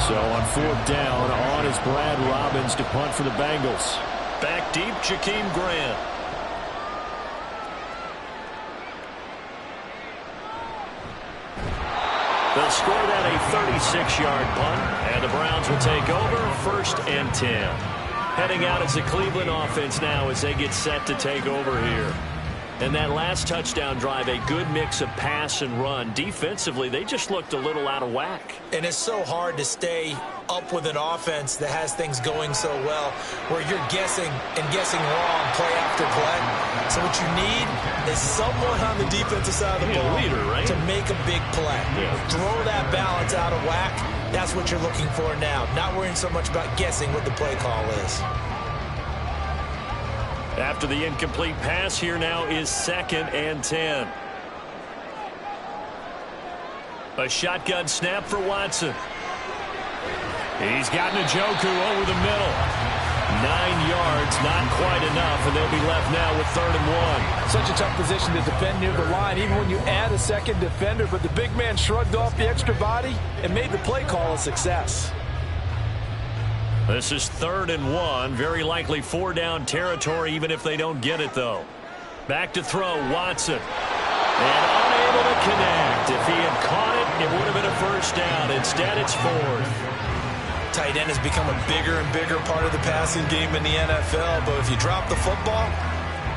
So on 4th down, on is Brad Robbins to punt for the Bengals. Back deep, Jakeem Grant. They'll score that a 36-yard punt, and the Browns will take over 1st and 10. Heading out as the Cleveland offense now as they get set to take over here. And that last touchdown drive, a good mix of pass and run. Defensively, they just looked a little out of whack. And it's so hard to stay up with an offense that has things going so well, where you're guessing and guessing wrong play after play. So what you need is someone on the defensive side of the ball leader, right? to make a big play. Yeah. Throw that balance out of whack. That's what you're looking for now. Not worrying so much about guessing what the play call is. After the incomplete pass, here now is 2nd and 10. A shotgun snap for Watson. He's got Njoku over the middle. 9 yards, not quite enough, and they'll be left now with 3rd and 1. Such a tough position to defend near the line, even when you add a second defender, but the big man shrugged off the extra body and made the play call a success. This is 3rd and 1, very likely 4-down territory, even if they don't get it, though. Back to throw, Watson. And unable to connect. If he had caught it, it would have been a 1st down. Instead, it's 4th. Tight end has become a bigger and bigger part of the passing game in the NFL, but if you drop the football,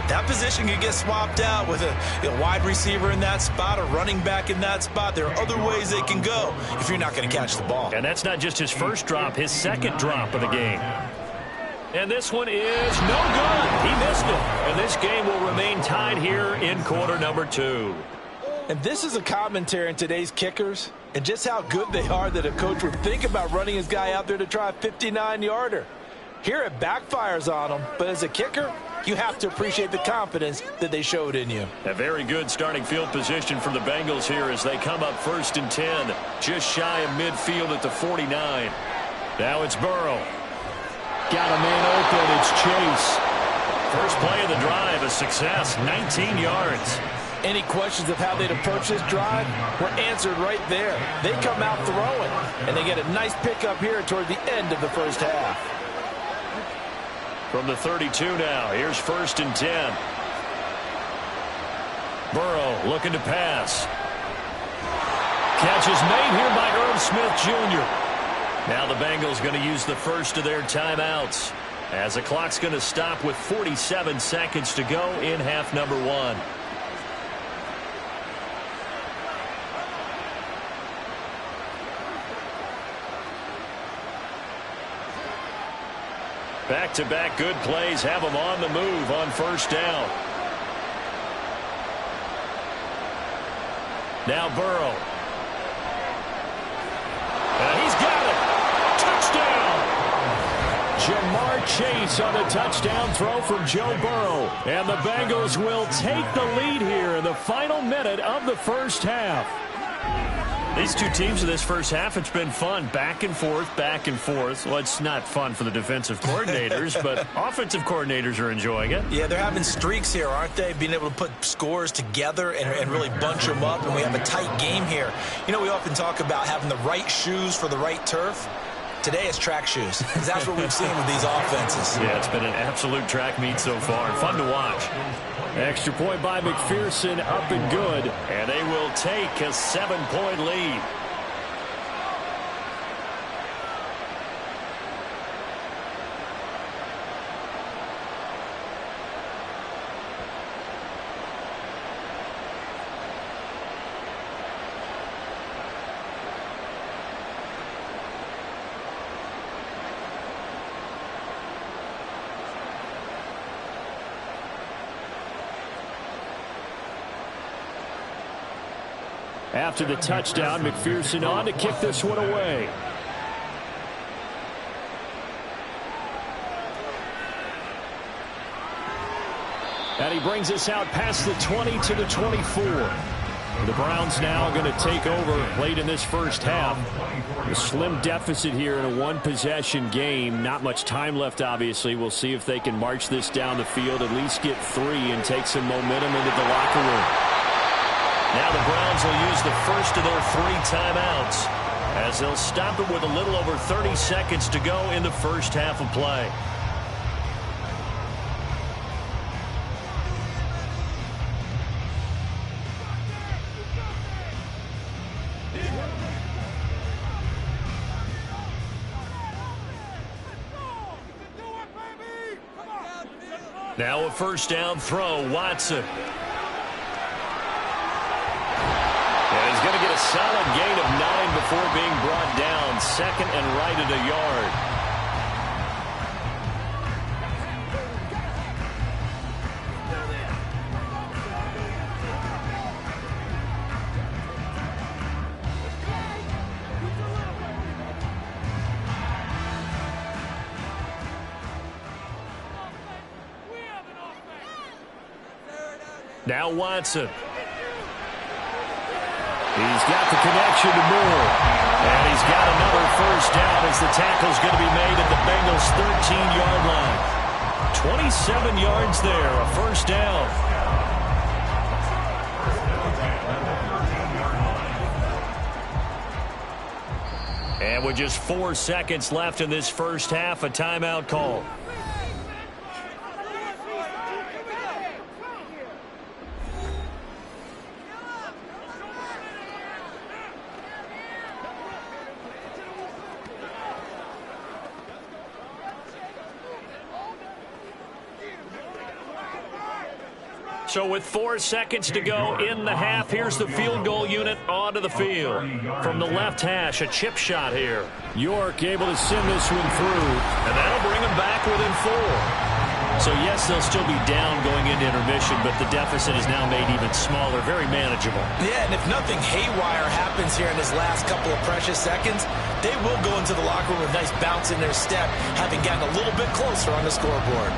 that position could get swapped out with a wide receiver in that spot, a running back in that spot. There are other ways they can go if you're not going to catch the ball. And that's not just his first drop, his second drop of the game. And this one is no good. He missed it. And this game will remain tied here in quarter number 2. And this is a commentary on today's kickers and just how good they are that a coach would think about running his guy out there to try a 59-yarder. Here it backfires on him, but as a kicker, you have to appreciate the confidence that they showed in you. A very good starting field position for the Bengals here as they come up 1st and 10, just shy of midfield at the 49. Now it's Burrow. Got a man open. It's Chase. First play of the drive, a success, 19 yards. Any questions of how they'd approach this drive were answered right there. They come out throwing, and they get a nice pickup here toward the end of the first half. From the 32 now, here's 1st and 10. Burrow looking to pass. Catch is made here by Irv Smith Jr. Now the Bengals going to use the first of their timeouts as the clock's going to stop with 47 seconds to go in half number 1. Back-to-back good plays have them on the move on 1st down. Now Burrow. And he's got it. Touchdown. Jamar Chase on the touchdown throw from Joe Burrow. And the Bengals will take the lead here in the final minute of the first half. These two teams in this first half, it's been fun. Back and forth, back and forth. Well, it's not fun for the defensive coordinators, but offensive coordinators are enjoying it. Yeah, they're having streaks here, aren't they? Being able to put scores together and really bunch them up, and we have a tight game here. You know, we often talk about having the right shoes for the right turf. Today it's track shoes, because that's what we've seen with these offenses. Yeah, it's been an absolute track meet so far. Fun to watch. Extra point by McPherson, up and good. And they will take a 7-point lead. After the touchdown, McPherson on to kick this one away. And he brings us out past the 20 to the 24. The Browns now going to take over late in this first half. A slim deficit here in a one-possession game. Not much time left, obviously. We'll see if they can march this down the field, at least get 3 and take some momentum into the locker room. Now the Browns will use the first of their 3 timeouts as they'll stop it with a little over 30 seconds to go in the first half of play. Now a first down throw, Watson. And he's going to get a solid gain of 9 before being brought down. 2nd and right at a yard. Now Watson. He's got the connection to Moore. And he's got another first down as the tackle's going to be made at the Bengals' 13-yard line. 27 yards there, a first down. And with just 4 seconds left in this first half, a timeout call. So with 4 seconds to go in the half, here's the field goal unit onto the field. From the left hash, a chip shot here. York able to send this one through. And that'll bring them back within 4. So yes, they'll still be down going into intermission, but the deficit is now made even smaller, very manageable. Yeah, and if nothing haywire happens here in this last couple of precious seconds, they will go into the locker room with a nice bounce in their step, having gotten a little bit closer on the scoreboard.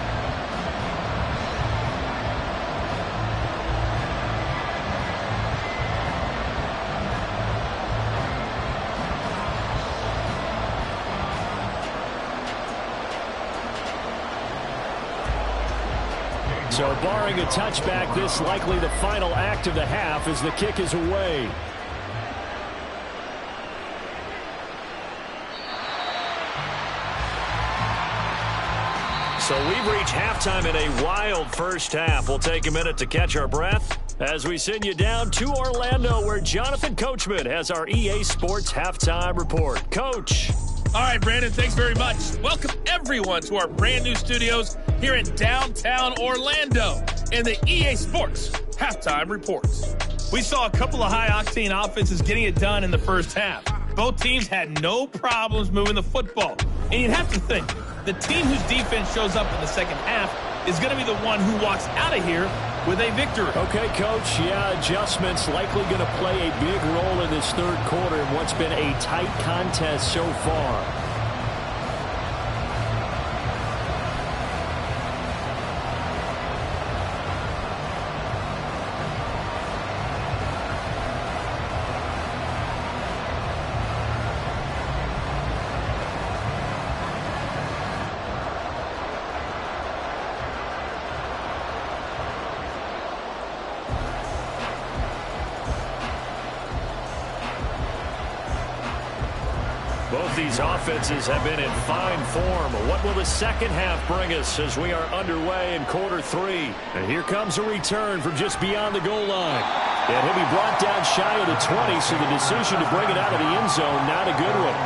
So barring a touchback, this likely the final act of the half as the kick is away. So we've reached halftime in a wild first half. We'll take a minute to catch our breath as we send you down to Orlando, where Jonathan Coachman has our EA Sports Halftime Report. Coach. All right, Brandon, thanks very much. Welcome, everyone, to our brand-new studios here in downtown Orlando in the EA Sports Halftime Reports. We saw a couple of high-octane offenses getting it done in the first half. Both teams had no problems moving the football. And you'd have to think, the team whose defense shows up in the second half is going to be the one who walks out of here with a victory. Okay, Coach, yeah, adjustments likely going to play a big role in this third quarter in what's been a tight contest so far. Both these offenses have been in fine form. What will the second half bring us as we are underway in quarter 3? And here comes a return from just beyond the goal line. And he'll be brought down shy of the 20, so the decision to bring it out of the end zone, not a good one.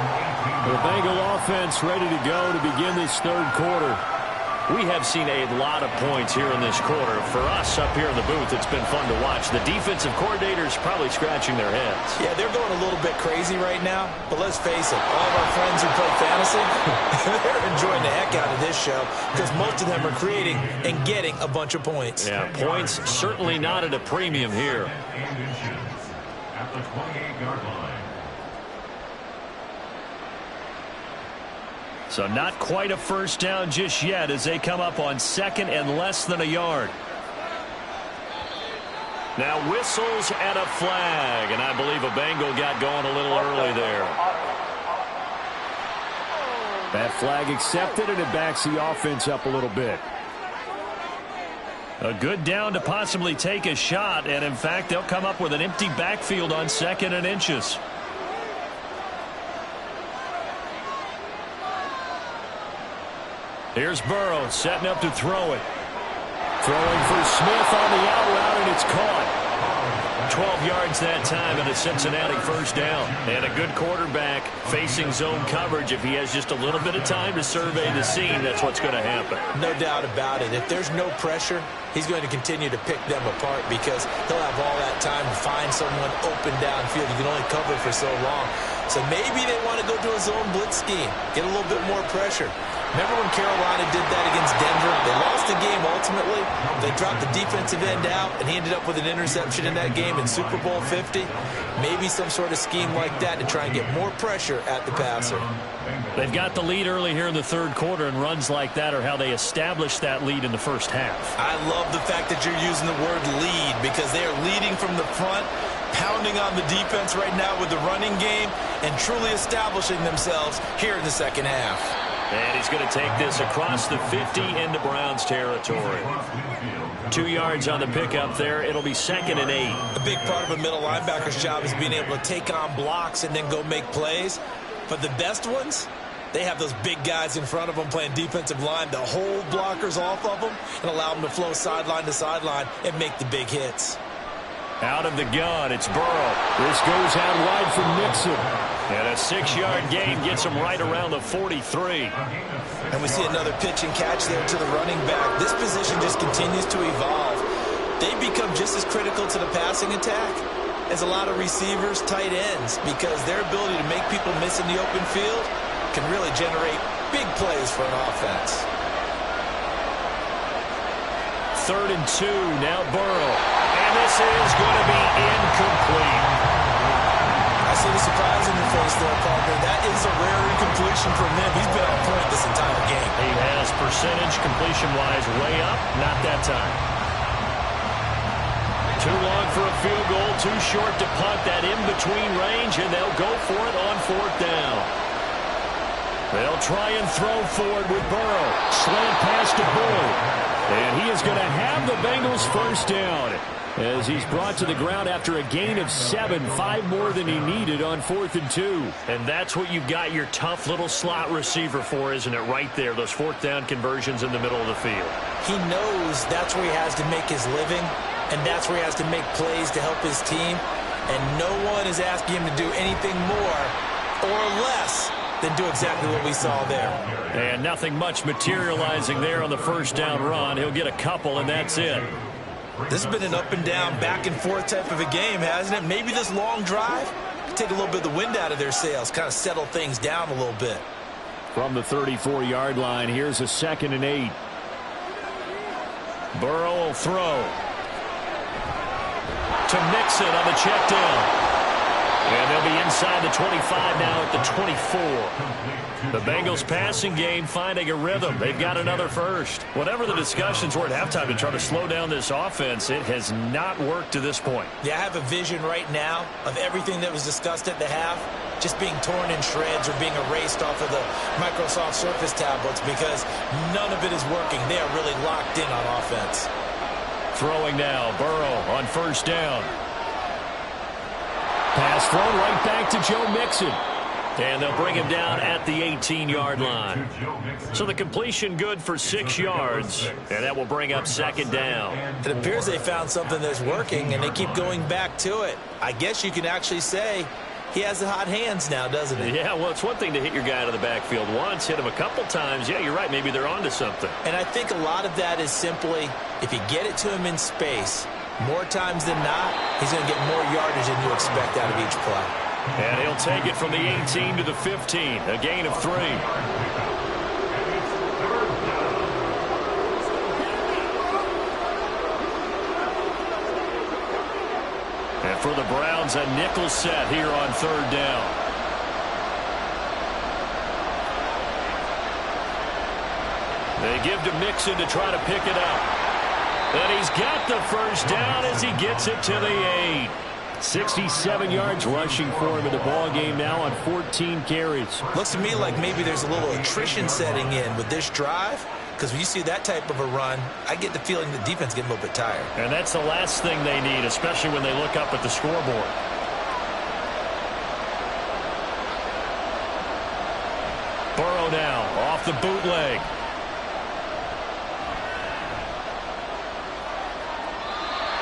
The Bengal offense ready to go to begin this third quarter. We have seen a lot of points here in this quarter. For us up here in the booth, it's been fun to watch. The defensive coordinators probably scratching their heads. Yeah, they're going a little bit crazy right now. But let's face it, all of our friends who play fantasy, they're enjoying the heck out of this show because most of them are creating and getting a bunch of points. Yeah, points certainly not at a premium here. At the 28-yard line. So not quite a first down just yet as they come up on second and less than a yard. Now whistles and a flag, and I believe a Bengal got going a little early there. That flag accepted, and it backs the offense up a little bit. A good down to possibly take a shot, and in fact, they'll come up with an empty backfield on 2nd and inches. Here's Burrow setting up to throw it. Throwing for Smith on the out route, and it's caught. 12 yards that time and a Cincinnati first down. And a good quarterback facing zone coverage. If he has just a little bit of time to survey the scene, that's what's going to happen. No doubt about it. If there's no pressure, he's going to continue to pick them apart because he'll have all that time to find someone open downfield. You can only cover for so long. So maybe they want to go to a zone blitz scheme, get a little bit more pressure. Remember when Carolina did that against Denver? They lost the game ultimately. They dropped the defensive end out, and he ended up with an interception in that game in Super Bowl 50. Maybe some sort of scheme like that to try and get more pressure at the passer. They've got the lead early here in the third quarter, and runs like that are how they established that lead in the first half. I love the fact that you're using the word lead because they are leading from the front, pounding on the defense right now with the running game and truly establishing themselves here in the second half. And he's going to take this across the 50 into Browns territory. 2 yards on the pickup there. It'll be 2nd and 8. A big part of a middle linebacker's job is being able to take on blocks and then go make plays. But the best ones, they have those big guys in front of them playing defensive line to hold blockers off of them and allow them to flow sideline to sideline and make the big hits. Out of the gun, it's Burrow. This goes out wide from Mixon. And a 6-yard gain gets him right around the 43. And we see another pitch and catch there to the running back. This position just continues to evolve. They become just as critical to the passing attack as a lot of receivers, tight ends, because their ability to make people miss in the open field can really generate big plays for an offense. 3rd and 2, now Burrow. And this is going to be incomplete. I see the surprise in your face there, Parker. That is a rare incompletion from him. He's been on point this entire game. He has percentage completion-wise way up. Not that time. Too long for a field goal, too short to punt. That in-between range, and they'll go for it on 4th down. They'll try and throw forward with Burrow. Slant pass to Bull. And he is going to have the Bengals first down as he's brought to the ground after a gain of 7, 5 more than he needed on 4th and 2. And that's what you've got your tough little slot receiver for, isn't it? Right there, those 4th down conversions in the middle of the field. He knows that's where he has to make his living, and that's where he has to make plays to help his team. And no one is asking him to do anything more or less than do exactly what we saw there. And nothing much materializing there on the first down run. He'll get a couple, and that's it. This has been an up and down, back and forth type of a game, hasn't it? Maybe this long drive can take a little bit of the wind out of their sails, kind of settle things down a little bit. From the 34-yard line, here's a 2nd and 8. Burrow will throw to Mixon on the check down. And they'll be inside the 25 now at the 24. The Bengals passing game finding a rhythm. They've got another first. Whatever the discussions were at halftime to try to slow down this offense, it has not worked to this point. Yeah, I have a vision right now of everything that was discussed at the half just being torn in shreds or being erased off of the Microsoft Surface tablets because none of it is working. They are really locked in on offense. Throwing now, Burrow on first down. Pass thrown right back to Joe Mixon. And they'll bring him down at the 18-yard line. So the completion good for 6 yards, and that will bring up 2nd down. It appears they found something that's working, and they keep going back to it. I guess you can actually say he has the hot hands now, doesn't he? Yeah, well, it's one thing to hit your guy out of the backfield once, hit him a couple times. Yeah, you're right. Maybe they're onto something. And I think a lot of that is simply if you get it to him in space, more times than not, he's going to get more yardage than you expect out of each play. And he'll take it from the 18 to the 15, a gain of 3. And for the Browns, a nickel set here on 3rd down. They give to Mixon to try to pick it up. And he's got the first down as he gets it to the 8. 67 yards rushing for him in the ball game now on 14 carries. Looks to me like maybe there's a little attrition setting in with this drive, because when you see that type of a run, I get the feeling the defense getting a little bit tired. And that's the last thing they need, especially when they look up at the scoreboard. Burrow now off the bootleg.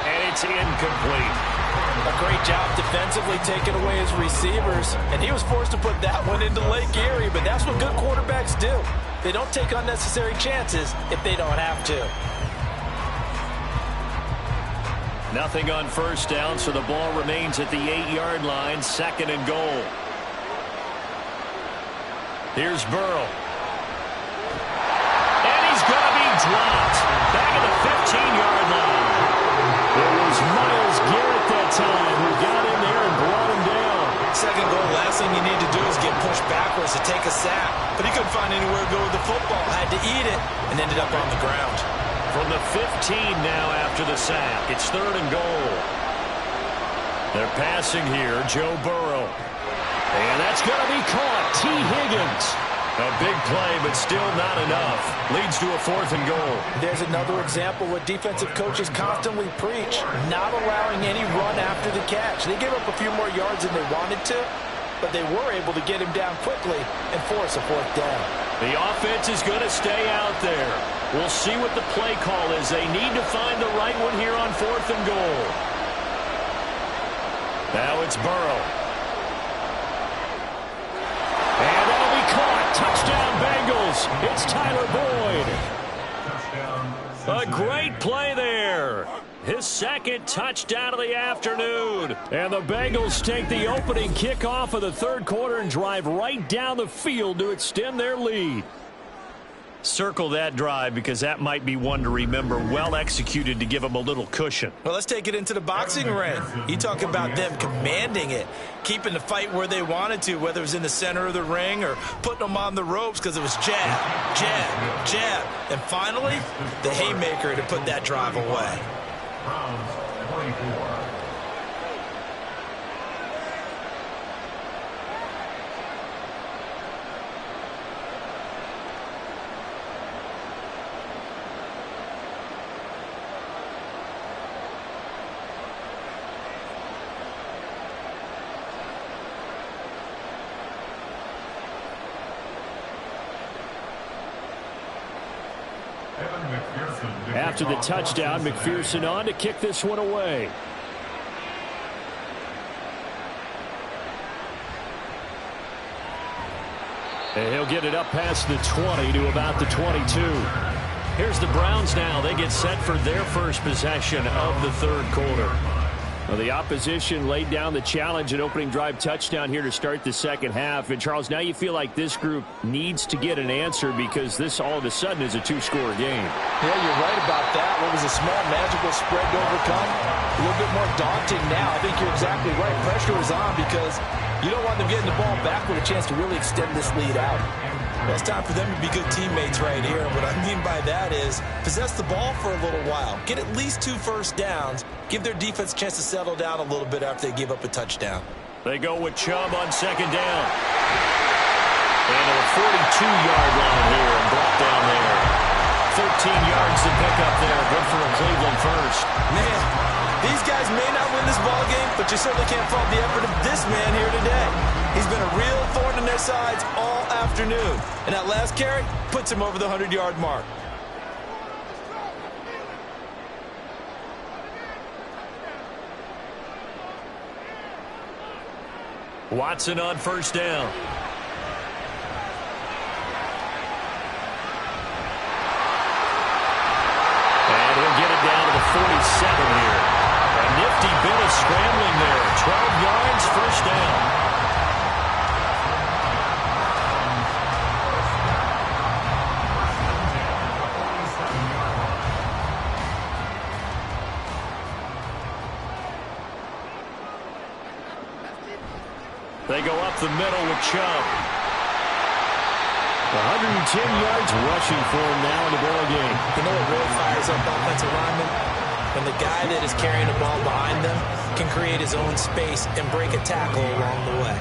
And it's incomplete. A great job defensively taking away his receivers, and he was forced to put that one into Lake Erie, but that's what good quarterbacks do. They don't take unnecessary chances if they don't have to. Nothing on first down, so the ball remains at the 8-yard line, 2nd and goal. Here's Burrow. And he's going to be dropped. Back at the 15-yard line. It was Myles Garrett that time who got in there and brought him down. 2nd goal, last thing you need to do is get pushed backwards to take a sack. But he couldn't find anywhere to go with the football. Had to eat it and ended up on the ground. From the 15 now after the sack. It's 3rd and goal. They're passing here, Joe Burrow. And that's going to be caught. T. Higgins. A big play, but still not enough. Leads to a 4th and goal. There's another example what defensive coaches constantly preach, not allowing any run after the catch. They gave up a few more yards than they wanted to, but they were able to get him down quickly and force a 4th down. The offense is going to stay out there. We'll see what the play call is. They need to find the right one here on 4th and goal. Now it's Burrow. And that'll be caught. Touchdown, Bengals. It's Tyler Boyd. A great play there. His 2nd touchdown of the afternoon. And the Bengals take the opening kickoff of the 3rd quarter and drive right down the field to extend their lead. Circle that drive because that might be one to remember. Well executed to give them a little cushion. Well, let's take it into the boxing ring. You talk about them commanding it, keeping the fight where they wanted to, whether it was in the center of the ring or putting them on the ropes because it was jab, jab, jab. And finally, the haymaker to put that drive away. Browns 24. After the touchdown, McPherson on to kick this one away. And he'll get it up past the 20 to about the 22. Here's the Browns now. They get set for their first possession of the 3rd quarter. Well, the opposition laid down the challenge and opening drive touchdown here to start the 2nd half. And, Charles, now you feel like this group needs to get an answer because this all of a sudden is a 2-score game. Yeah, you're right about that. What was a small magical spread to overcome? A little bit more daunting now. I think you're exactly right. Pressure is on because you don't want them getting the ball back with a chance to really extend this lead out. Well, it's time for them to be good teammates right here. And what I mean by that is possess the ball for a little while. Get at least 2 first downs. Give their defense a chance to settle down a little bit after they give up a touchdown. They go with Chubb on 2nd down. And a 42-yard line here and brought down there. 13 yards to pick up there. Good for a Cleveland first. Man, these guys may not win this ball game, but you certainly can't fault the effort of this man here today. He's been a real thorn in their sides all afternoon. And that last carry puts him over the 100-yard mark. Watson on 1st down. And he'll get it down to the 47 here. A nifty bit of scrambling there. 12 yards, 1st down. They go up the middle with Chubb. 110 yards rushing for him now in the ball game. You know what really fires up offensive linemen? When the guy that is carrying the ball behind them can create his own space and break a tackle along the way.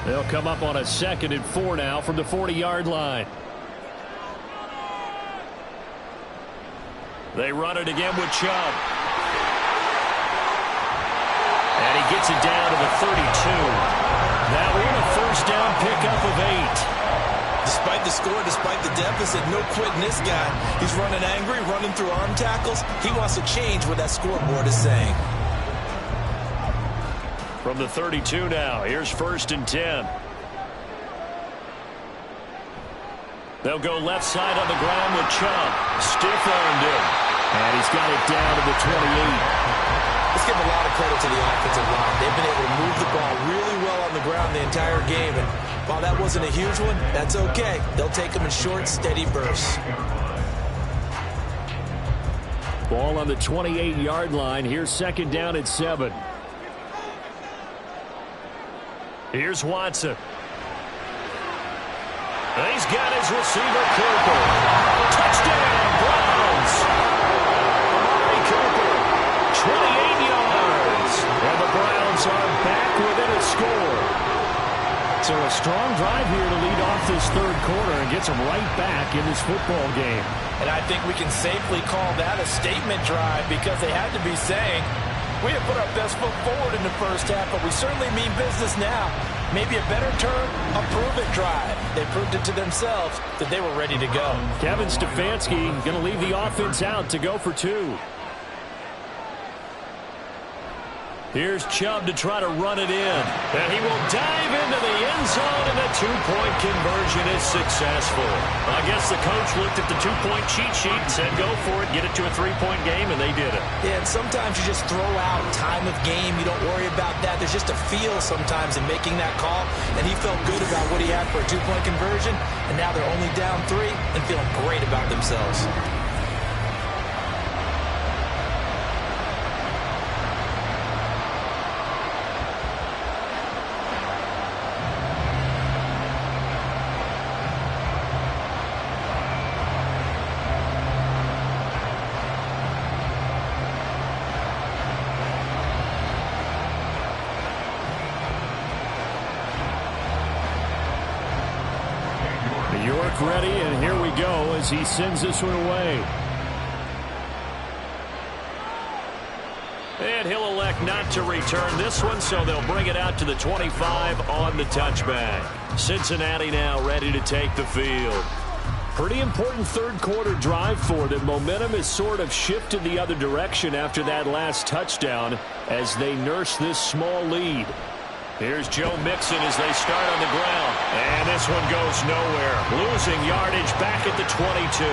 They'll come up on a 2nd and 4 now from the 40-yard line. They run it again with Chubb. And he gets it down to the 32. Now we're in a 1st down pickup of 8. Despite the score, despite the deficit, no quitting this guy. He's running angry, running through arm tackles. He wants to change what that scoreboard is saying. From the 32 now, here's 1st and 10. They'll go left side on the ground with Chubb. Stiff-armed him. And he's got it down to the 28. Let's give a lot of credit to the offensive line. They've been able to move the ball really well on the ground the entire game. And while that wasn't a huge one, that's okay. They'll take them in short, steady bursts. Ball on the 28-yard line. Here's 2nd down at 7. Here's Watson. He's got his receiver, Cooper. Touchdown, Browns. Amari Cooper. So a strong drive here to lead off this third quarter and gets them right back in this football game. And I think we can safely call that a statement drive because they had to be saying, we have put our best foot forward in the first half, but we certainly mean business now. Maybe a better term, a prove-it drive. They proved it to themselves that they were ready to go. Kevin Stefanski going to leave the offense out to go for two. Here's Chubb to try to run it in. And he will dive into the end zone, and the two-point conversion is successful. I guess the coach looked at the two-point cheat sheet and said, go for it, get it to a three-point game, and they did it. Yeah, and sometimes you just throw out time of game. You don't worry about that. There's just a feel sometimes in making that call, and he felt good about what he had for a two-point conversion, and now they're only down 3 and feeling great about themselves. York ready, and here we go as he sends this one away. And he'll elect not to return this one, so they'll bring it out to the 25 on the touchback. Cincinnati now ready to take the field. Pretty important third quarter drive for them. Momentum has sort of shifted the other direction after that last touchdown as they nurse this small lead. Here's Joe Mixon as they start on the ground. And this one goes nowhere. Losing yardage back at the 22.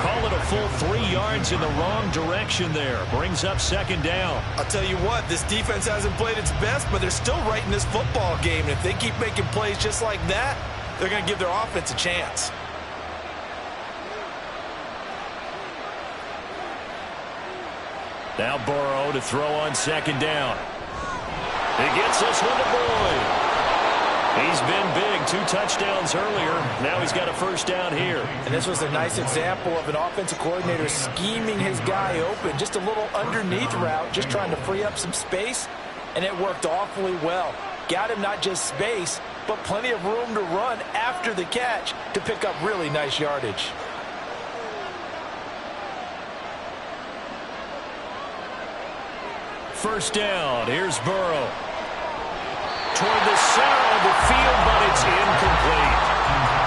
Call it a full 3 yards in the wrong direction there. Brings up second down. I'll tell you what, this defense hasn't played its best, but they're still right in this football game. And if they keep making plays just like that, they're going to give their offense a chance. Now Burrow to throw on second down. He gets this one to Boyd. He's been big. 2 touchdowns earlier. Now he's got a first down here. And this was a nice example of an offensive coordinator scheming his guy open. Just a little underneath route, just trying to free up some space, and it worked awfully well. Got him not just space, but plenty of room to run after the catch to pick up really nice yardage. First down. Here's Burrow. Toward the center of the field, but it's incomplete.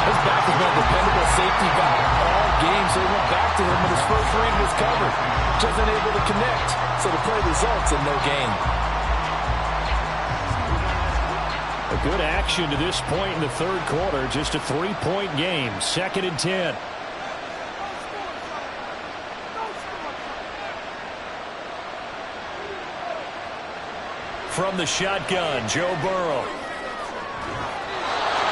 His back has been a dependable safety valve all game, so he went back to him when his first read was covered. Just unable to connect, so the play results in no gain. A good action to this point in the third quarter. Just a 3-point game. 2nd and 10. From the shotgun, Joe Burrow.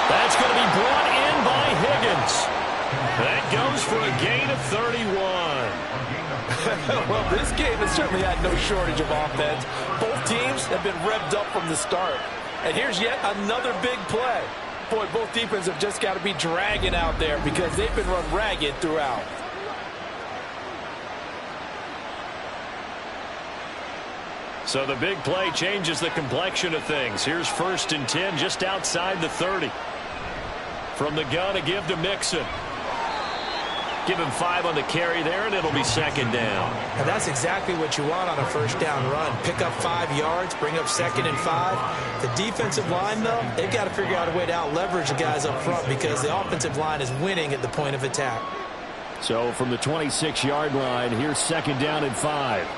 That's going to be brought in by Higgins. That goes for a gain of 31. Well, this game has certainly had no shortage of offense. Both teams have been revved up from the start. And here's yet another big play. Boy, both defenses have just got to be dragging out there because they've been run ragged throughout. So the big play changes the complexion of things. Here's 1st and 10 just outside the 30. From the gun, a give to Mixon. Give him 5 on the carry there, and it'll be 2nd down. And that's exactly what you want on a first down run. Pick up 5 yards, bring up 2nd and 5. The defensive line, though, they've got to figure out a way to out-leverage the guys up front because the offensive line is winning at the point of attack. So from the 26-yard line, here's 2nd down and 5.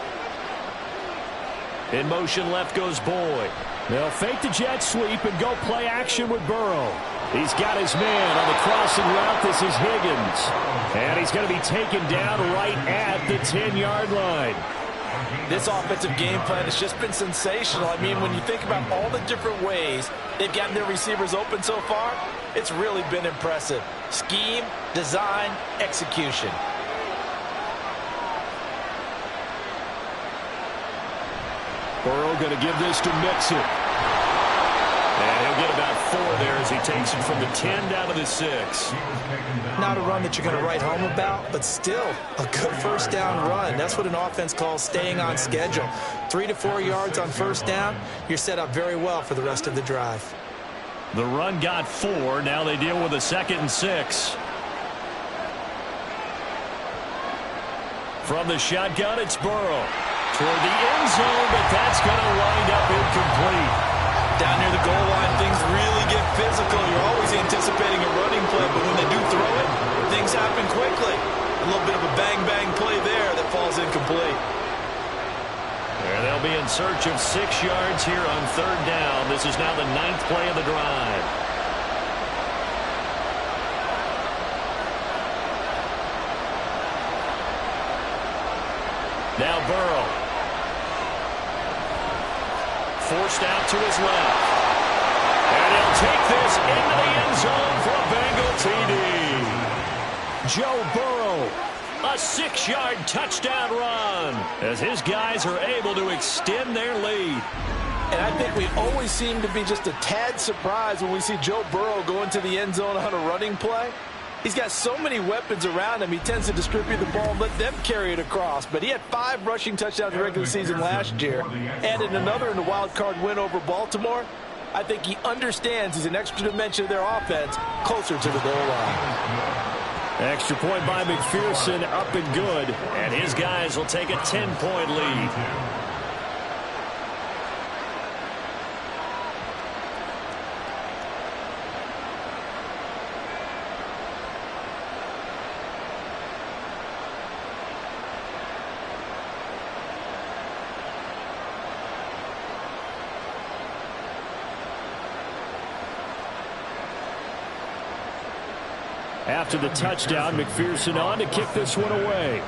In motion left goes Boyd. They'll fake the jet sweep and go play action with Burrow. He's got his man on the crossing route. This is Higgins. And he's going to be taken down right at the 10-yard line. This offensive game plan has just been sensational. I mean, when you think about all the different ways they've gotten their receivers open so far, it's really been impressive. Scheme, design, execution. Burrow going to give this to Mixon. And he'll get about 4 there as he takes it from the 10 down to the 6. Not a run that you're going to write home about, but still a good first down run. That's what an offense calls staying on schedule. 3 to 4 yards on first down, you're set up very well for the rest of the drive. The run got 4. Now they deal with a 2nd and 6. From the shotgun, it's Burrow. Toward the end zone, but that's going to wind up incomplete. Down near the goal line, things really get physical. You're always anticipating a running play, but when they do throw it, things happen quickly. A little bit of a bang-bang play there that falls incomplete. And they'll be in search of 6 yards here on 3rd down. This is now the 9th play of the drive. Now Burrow. Forced out to his left. And he'll take this into the end zone for a Bengal TD. Joe Burrow. A 6-yard touchdown run as his guys are able to extend their lead. And I think we always seem to be just a tad surprised when we see Joe Burrow go into the end zone on a running play. He's got so many weapons around him. He tends to distribute the ball and let them carry it across. But he had 5 rushing touchdowns in the regular season last year. Added another in the wild card win over Baltimore. I think he understands he's an extra dimension of their offense closer to the goal line. Extra point by McPherson, up and good. And his guys will take a 10-point lead. After the touchdown, McPherson on to kick this one away.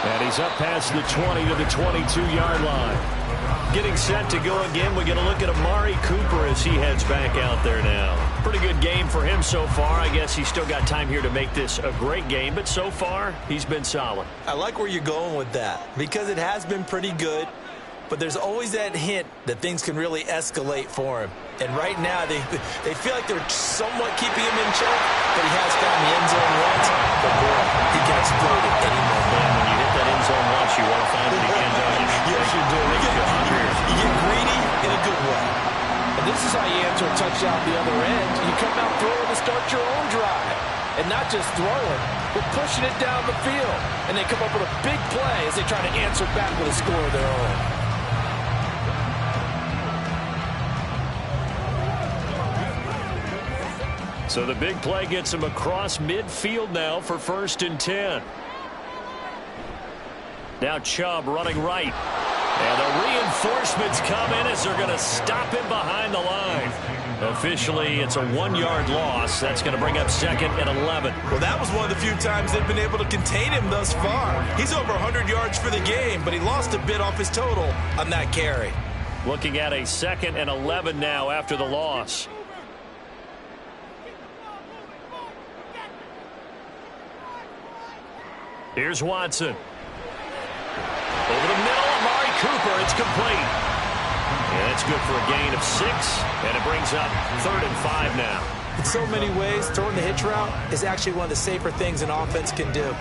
And he's up past the 20 to the 22-yard line. Getting set to go again, we get a look at Amari Cooper as he heads back out there now. Pretty good game for him so far. I guess he's still got time here to make this a great game, but so far, he's been solid. I like where you're going with that because it has been pretty good. But there's always that hint that things can really escalate for him. And right now, they feel like they're somewhat keeping him in check, but he has found the end zone once. But boy, he can explode at any moment. Man, when you hit that end zone once, you want to find it again, don't you? Yes, you do. You get greedy in a good way. And this is how you answer a touchdown at the other end. You come out throwing to start your own drive. And not just throwing, but pushing it down the field. And they come up with a big play as they try to answer back with a score of their own. So the big play gets him across midfield now for 1st and 10. Now Chubb running right. And the reinforcements come in as they're going to stop him behind the line. Officially, it's a 1-yard loss. That's going to bring up 2nd and 11. Well, that was one of the few times they've been able to contain him thus far. He's over 100 yards for the game, but he lost a bit off his total on that carry. Looking at a 2nd and 11 now after the loss. Here's Watson. Over the middle, Amari Cooper. It's complete. And it's good for a gain of 6. And it brings up 3rd and 5 now. In so many ways, throwing the hitch route is actually one of the safer things an offense can do.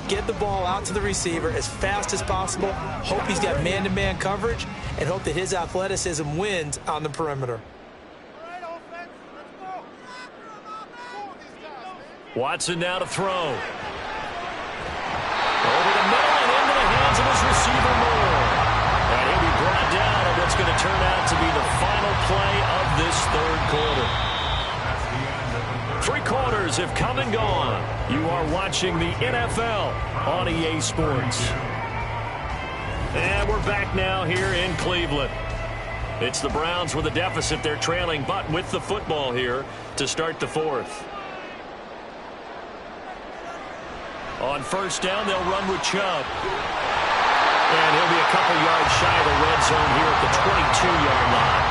Get the ball out to the receiver as fast as possible. Hope he's got man-to-man coverage. And hope that his athleticism wins on the perimeter. Watson now to throw. Over the middle and into the hands of his receiver Moore. And he'll be brought down on what's going to turn out to be the final play of this 3rd quarter. 3 quarters have come and gone. You are watching the NFL on EA Sports. And we're back now here in Cleveland. It's the Browns with a deficit. They're trailing, but with the football here to start the 4th. On 1st down, they'll run with Chubb. And he'll be a couple yards shy of the red zone here at the 22-yard line.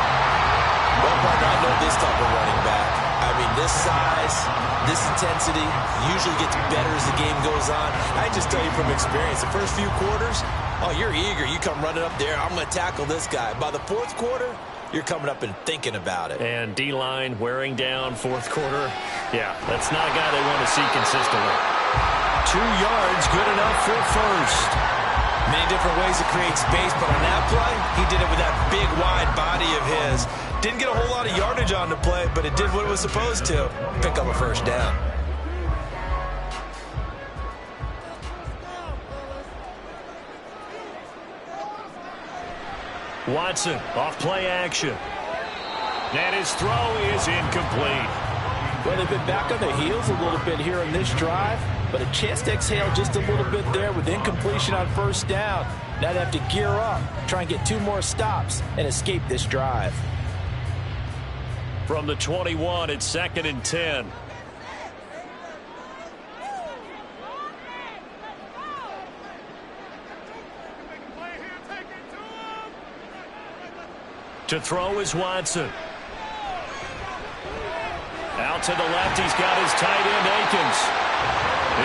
Well, partner, I know this type of running back. I mean, this size, this intensity usually gets better as the game goes on. I just tell you from experience, the first few quarters, oh, you're eager. You come running up there, I'm going to tackle this guy. By the 4th quarter, you're coming up and thinking about it. And D-line wearing down 4th quarter. Yeah, that's not a guy they want to see consistently. 2 yards, good enough for 1st. Many different ways to create space, but on that play, he did it with that big, wide body of his. Didn't get a whole lot of yardage on the play, but it did what it was supposed to. Pick up a first down. Watson, off play action. And his throw is incomplete. Well, they've been back on their heels a little bit here in this drive, but a chance to exhale just a little bit there with incompletion on first down. Now they have to gear up, try and get 2 more stops, and escape this drive. From the 21, it's 2nd and 10. To throw is Watson. Out to the left, he's got his tight end, Akins.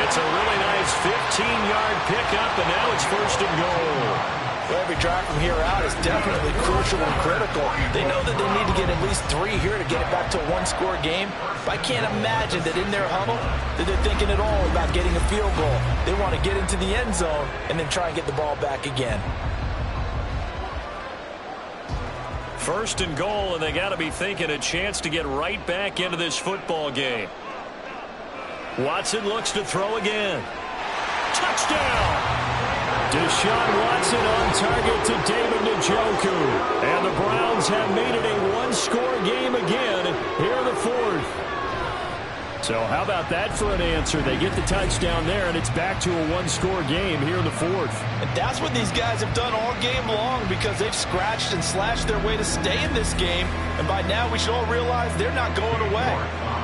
It's a really nice 15-yard pickup, and now it's 1st and goal. Well, every drive from here out is definitely crucial and critical. They know that they need to get at least 3 here to get it back to a 1-score game. But I can't imagine that in their huddle that they're thinking at all about getting a field goal. They want to get into the end zone and then try and get the ball back again. 1st and goal, and they got to be thinking a chance to get right back into this football game. Watson looks to throw again. Touchdown! Deshaun Watson on target to David Njoku. And the Browns have made it a 1-score game again here in the 4th. So how about that for an answer? They get the touchdown there, and it's back to a 1-score game here in the 4th. And that's what these guys have done all game long because they've scratched and slashed their way to stay in this game. And by now, we should all realize they're not going away.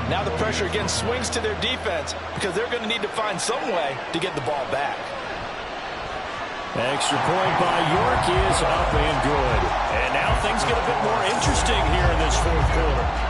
Now the pressure again swings to their defense because they're going to need to find some way to get the ball back. Extra point by York is up and good. And now things get a bit more interesting here in this 4th quarter.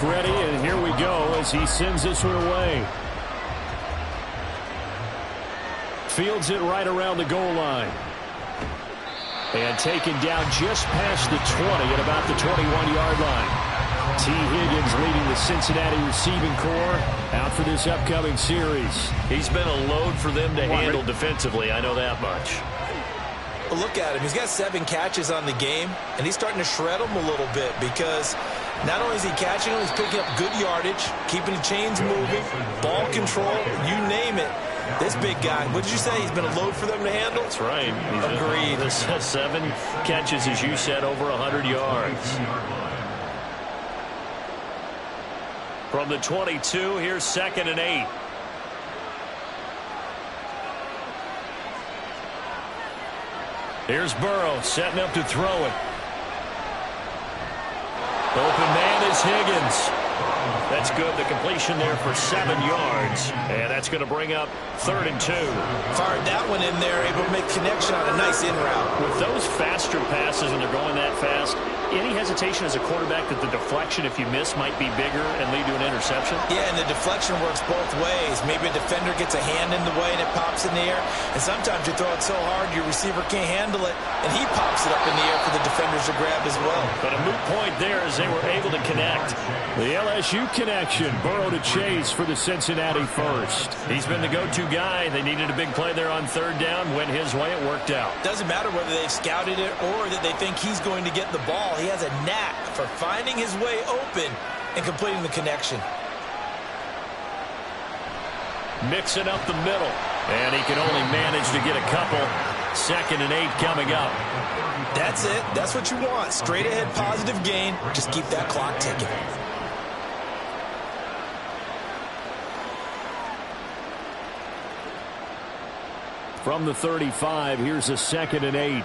Ready, and here we go as he sends this one away. Fields it right around the goal line. And taken down just past the 20 at about the 21-yard line. T. Higgins leading the Cincinnati receiving corps out for this upcoming series. He's been a load for them to handle defensively, I know that much. Well, look at him. He's got 7 catches on the game, and he's starting to shred them a little bit because not only is he catching them, he's picking up good yardage, keeping the chains moving, ball control, you name it. This big guy, what did you say? He's been a load for them to handle? That's right. Agreed. 7 catches, as you said, over 100 yards. From the 22, here's 2nd and 8. Here's Burrow setting up to throw it. Open man is Higgins. That's good. The completion there for 7 yards. And that's going to bring up 3rd and 2. Fired that one in there, able to make connection on a nice in route. With those faster passes and they're going that fast, any hesitation as a quarterback that the deflection, if you miss, might be bigger and lead to an interception? Yeah, and the deflection works both ways. Maybe a defender gets a hand in the way and it pops in the air. And sometimes you throw it so hard your receiver can't handle it, and he pops it up in the air for the defenders to grab as well. But a moot point there as they were able to connect. The LSU connection, Burrow to Chase for the Cincinnati first. He's been the go-to guy. They needed a big play there on 3rd down. Went his way. It worked out. Doesn't matter whether they've scouted it or that they think he's going to get the ball. He has a knack for finding his way open and completing the connection. Mixing up the middle. And he can only manage to get a couple. 2nd and 8 coming up. That's it. That's what you want. Straight ahead positive gain. Just keep that clock ticking. From the 35, here's a 2nd and 8.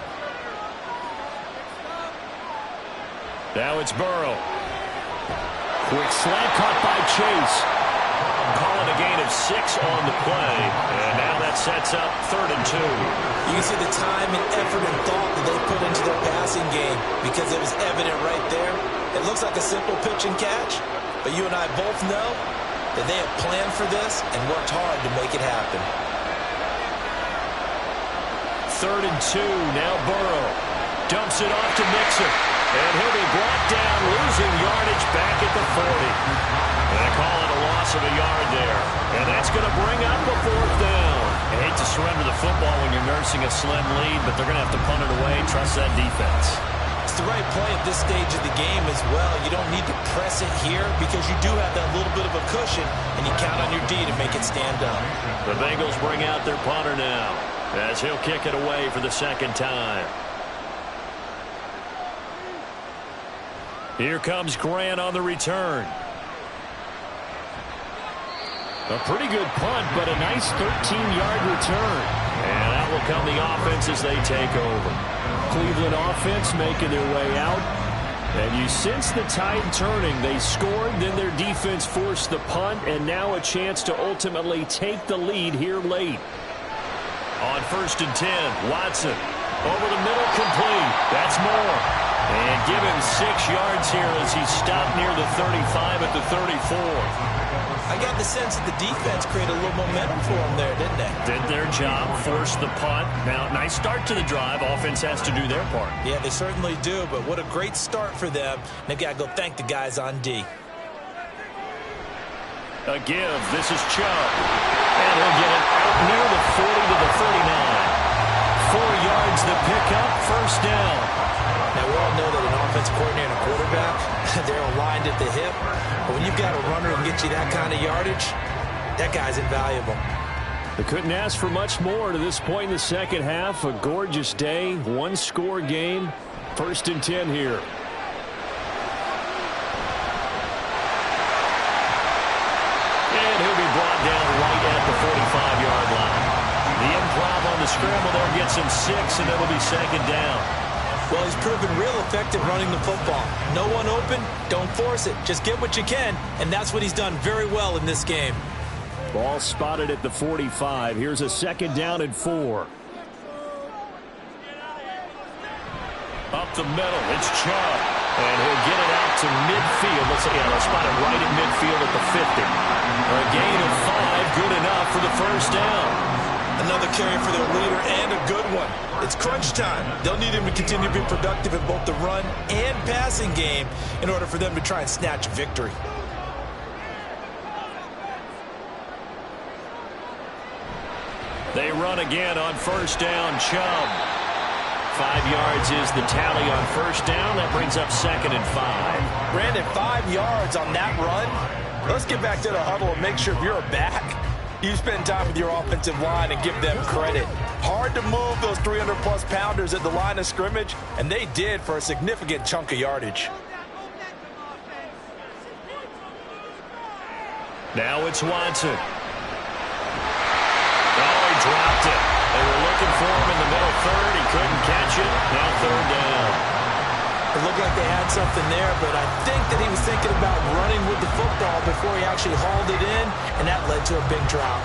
Now it's Burrow. Quick slant caught by Chase. Calling a gain of 6 on the play. And now that sets up 3rd and 2. You can see the time and effort and thought that they put into their passing game because it was evident right there. It looks like a simple pitch and catch, but you and I both know that they have planned for this and worked hard to make it happen. 3rd and 2, now Burrow. Dumps it off to Mixon. And he'll be brought down, losing yardage back at the 40. And they call it a loss of a yard there. And that's going to bring up a 4th down. I hate to surrender the football when you're nursing a slim lead, but they're going to have to punt it away. Trust that defense. It's the right play at this stage of the game as well. You don't need to press it here because you do have that little bit of a cushion, and you count on your D to make it stand up. The Bengals bring out their punter now as he'll kick it away for the 2nd time. Here comes Grant on the return. A pretty good punt, but a nice 13-yard return. And out will come the offense as they take over. Cleveland offense making their way out. And you sense the tide turning. They scored, then their defense forced the punt, and now a chance to ultimately take the lead here late. On 1st and 10, Watson. Over the middle, complete. That's more. And give him 6 yards here as he stopped near the 35 at the 34. I got the sense that the defense created a little momentum for them there, didn't they? Did their job, forced the punt. Now, nice start to the drive. Offense has to do their part. Yeah, they certainly do, but what a great start for them. They've got to go thank the guys on D. A give. This is Chubb. And he'll get it out near the 40 to the 39. 4 yards the pickup, 1st down. Now, we all know that an offensive coordinator and a quarterback, they're aligned at the hip. But when you've got a runner who can get you that kind of yardage, that guy's invaluable. They couldn't ask for much more to this point in the second half. A gorgeous day, 1-score game. 1st and 10 here. And he'll be brought down right at the 45-yard line. The improv on the scramble there gets him 6, and it'll be 2nd down. Well, he's proven real effective running the football. No one open, don't force it. Just get what you can, and that's what he's done very well in this game. Ball spotted at the 45. Here's a 2nd down and 4. Up the middle, it's Chubb. And he'll get it out to midfield. Let's say, they'll spot it right at midfield at the 50. A gain of 5, good enough for the 1st down. Another carry for their leader and a good one. It's crunch time. They'll need him to continue to be productive in both the run and passing game in order for them to try and snatch a victory. They run again on 1st down, Chubb. 5 yards is the tally on 1st down. That brings up 2nd and 5. Brandon, 5 yards on that run. Let's get back to the huddle and make sure if you're a back, you spend time with your offensive line and give them credit. Hard to move those 300-plus pounders at the line of scrimmage, and they did for a significant chunk of yardage. Now it's Watson. Oh, he dropped it. They were looking for him in the middle 3rd. He couldn't catch it. Now 3rd down. It looked like they had something there, but I think that he was thinking about running with the football before he actually hauled it in, and that led to a big drop.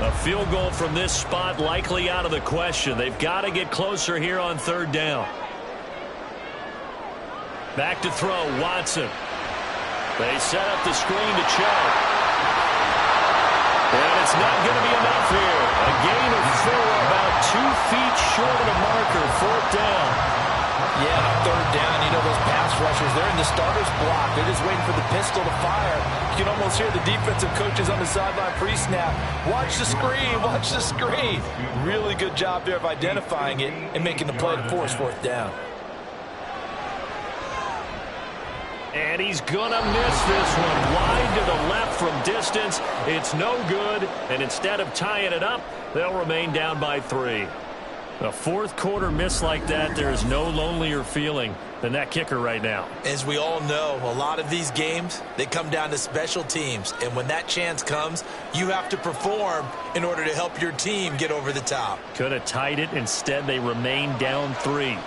A field goal from this spot likely out of the question. They've got to get closer here on 3rd down. Back to throw, Watson. They set up the screen to Chubb. And it's not going to be enough here. A gain of 4, about 2 feet short of the marker, 4th down. Yeah, on 3rd down, you know those pass rushers, they're in the starter's block. They're just waiting for the pistol to fire. You can almost hear the defensive coaches on the sideline pre-snap. Watch the screen, watch the screen. Really good job there of identifying it and making the play to force 4th down. And he's going to miss this one. Wide to the left from distance. It's no good. And instead of tying it up, they'll remain down by 3. A 4th quarter miss like that, there is no lonelier feeling than that kicker right now. As we all know, a lot of these games, they come down to special teams. And when that chance comes, you have to perform in order to help your team get over the top. Could have tied it. Instead, they remain down 3.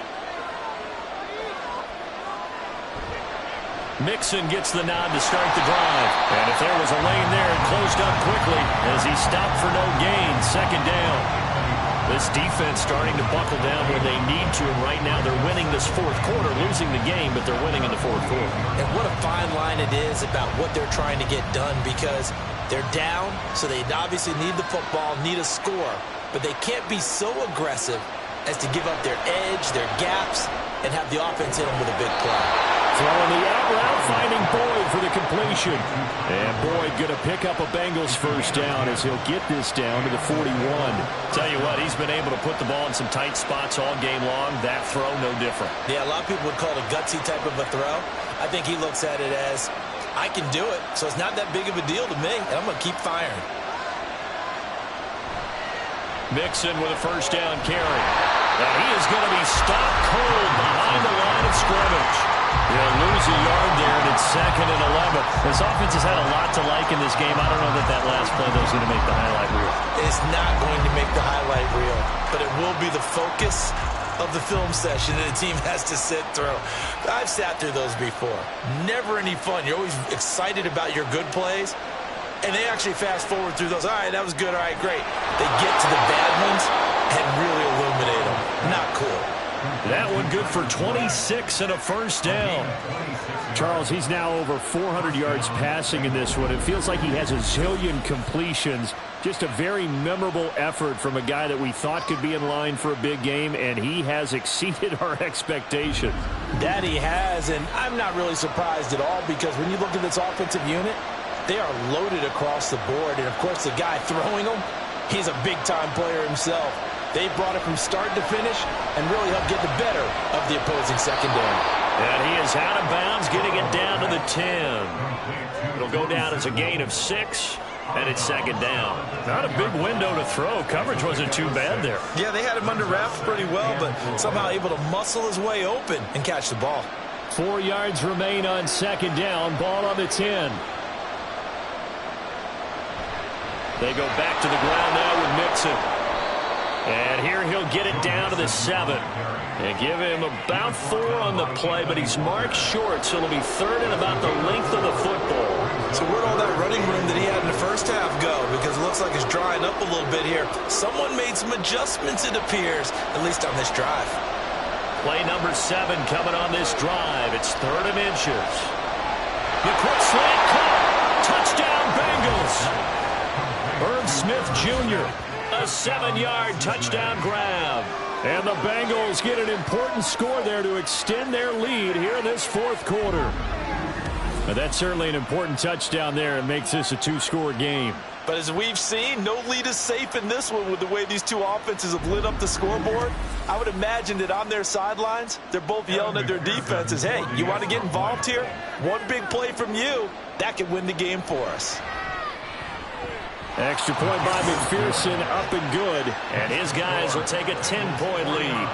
Mixon gets the nod to start the drive. And if there was a lane there, it closed up quickly as he stopped for no gain. Second down. This defense starting to buckle down when they need to, and right now they're winning this fourth quarter, losing the game, but they're winning in the fourth quarter. And what a fine line it is about what they're trying to get done, because they're down, so they obviously need the football, need a score, but they can't be so aggressive as to give up their edge, their gaps, and have the offense hit them with a big play. Throwing the out route, finding Boyd for the completion. And Boyd going to pick up a Bengals first down as he'll get this down to the 41. Tell you what, he's been able to put the ball in some tight spots all game long. That throw, no different. Yeah, a lot of people would call it a gutsy type of a throw. I think he looks at it as, I can do it, so it's not that big of a deal to me, and I'm going to keep firing. Mixon with a first down carry. And he is going to be stopped cold behind the line of scrimmage. He'll lose a yard there, and it's 2nd and 11. This offense has had a lot to like in this game. I don't know that that last play, though, is going to make the highlight reel. It's not going to make the highlight reel, but it will be the focus of the film session that a team has to sit through. I've sat through those before. Never any fun. You're always excited about your good plays, and they actually fast forward through those. All right, that was good. All right, great. They get to the bad ones and really illuminate them. Not cool. That one good for 26 and a first down. Charles, he's now over 400 yards passing in this one. It feels like he has a zillion completions. Just a very memorable effort from a guy that we thought could be in line for a big game, and he has exceeded our expectations. That he has, and I'm not really surprised at all, because when you look at this offensive unit, they are loaded across the board. And, of course, the guy throwing them, he's a big-time player himself. They brought it from start to finish and really helped get the better of the opposing secondary. And he is out of bounds, getting it down to the 10. It'll go down as a gain of 6, and it's 2nd down. Not a big window to throw. Coverage wasn't too bad there. Yeah, they had him under wraps pretty well, but somehow able to muscle his way open and catch the ball. 4 yards remain on 2nd down. Ball on the 10. They go back to the ground now with Mixon. And here he'll get it down to the 7. And give him about 4 on the play, but he's marked short, so it'll be 3rd and about the length of the football. So where'd all that running room that he had in the first half go? Because it looks like it's drying up a little bit here. Someone made some adjustments, it appears, at least on this drive. Play number 7 coming on this drive. It's 3rd and inches. The quick slant cut. Touchdown, Bengals. Irv Smith Jr., a 7-yard touchdown grab. And the Bengals get an important score there to extend their lead here in this fourth quarter. But that's certainly an important touchdown there and makes this a 2-score game. But as we've seen, no lead is safe in this one with the way these two offenses have lit up the scoreboard. I would imagine that on their sidelines, they're both yelling at their defenses, hey, you want to get involved here? One big play from you, that could win the game for us. Extra point by McPherson, up and good. And his guys will take a 10-point lead.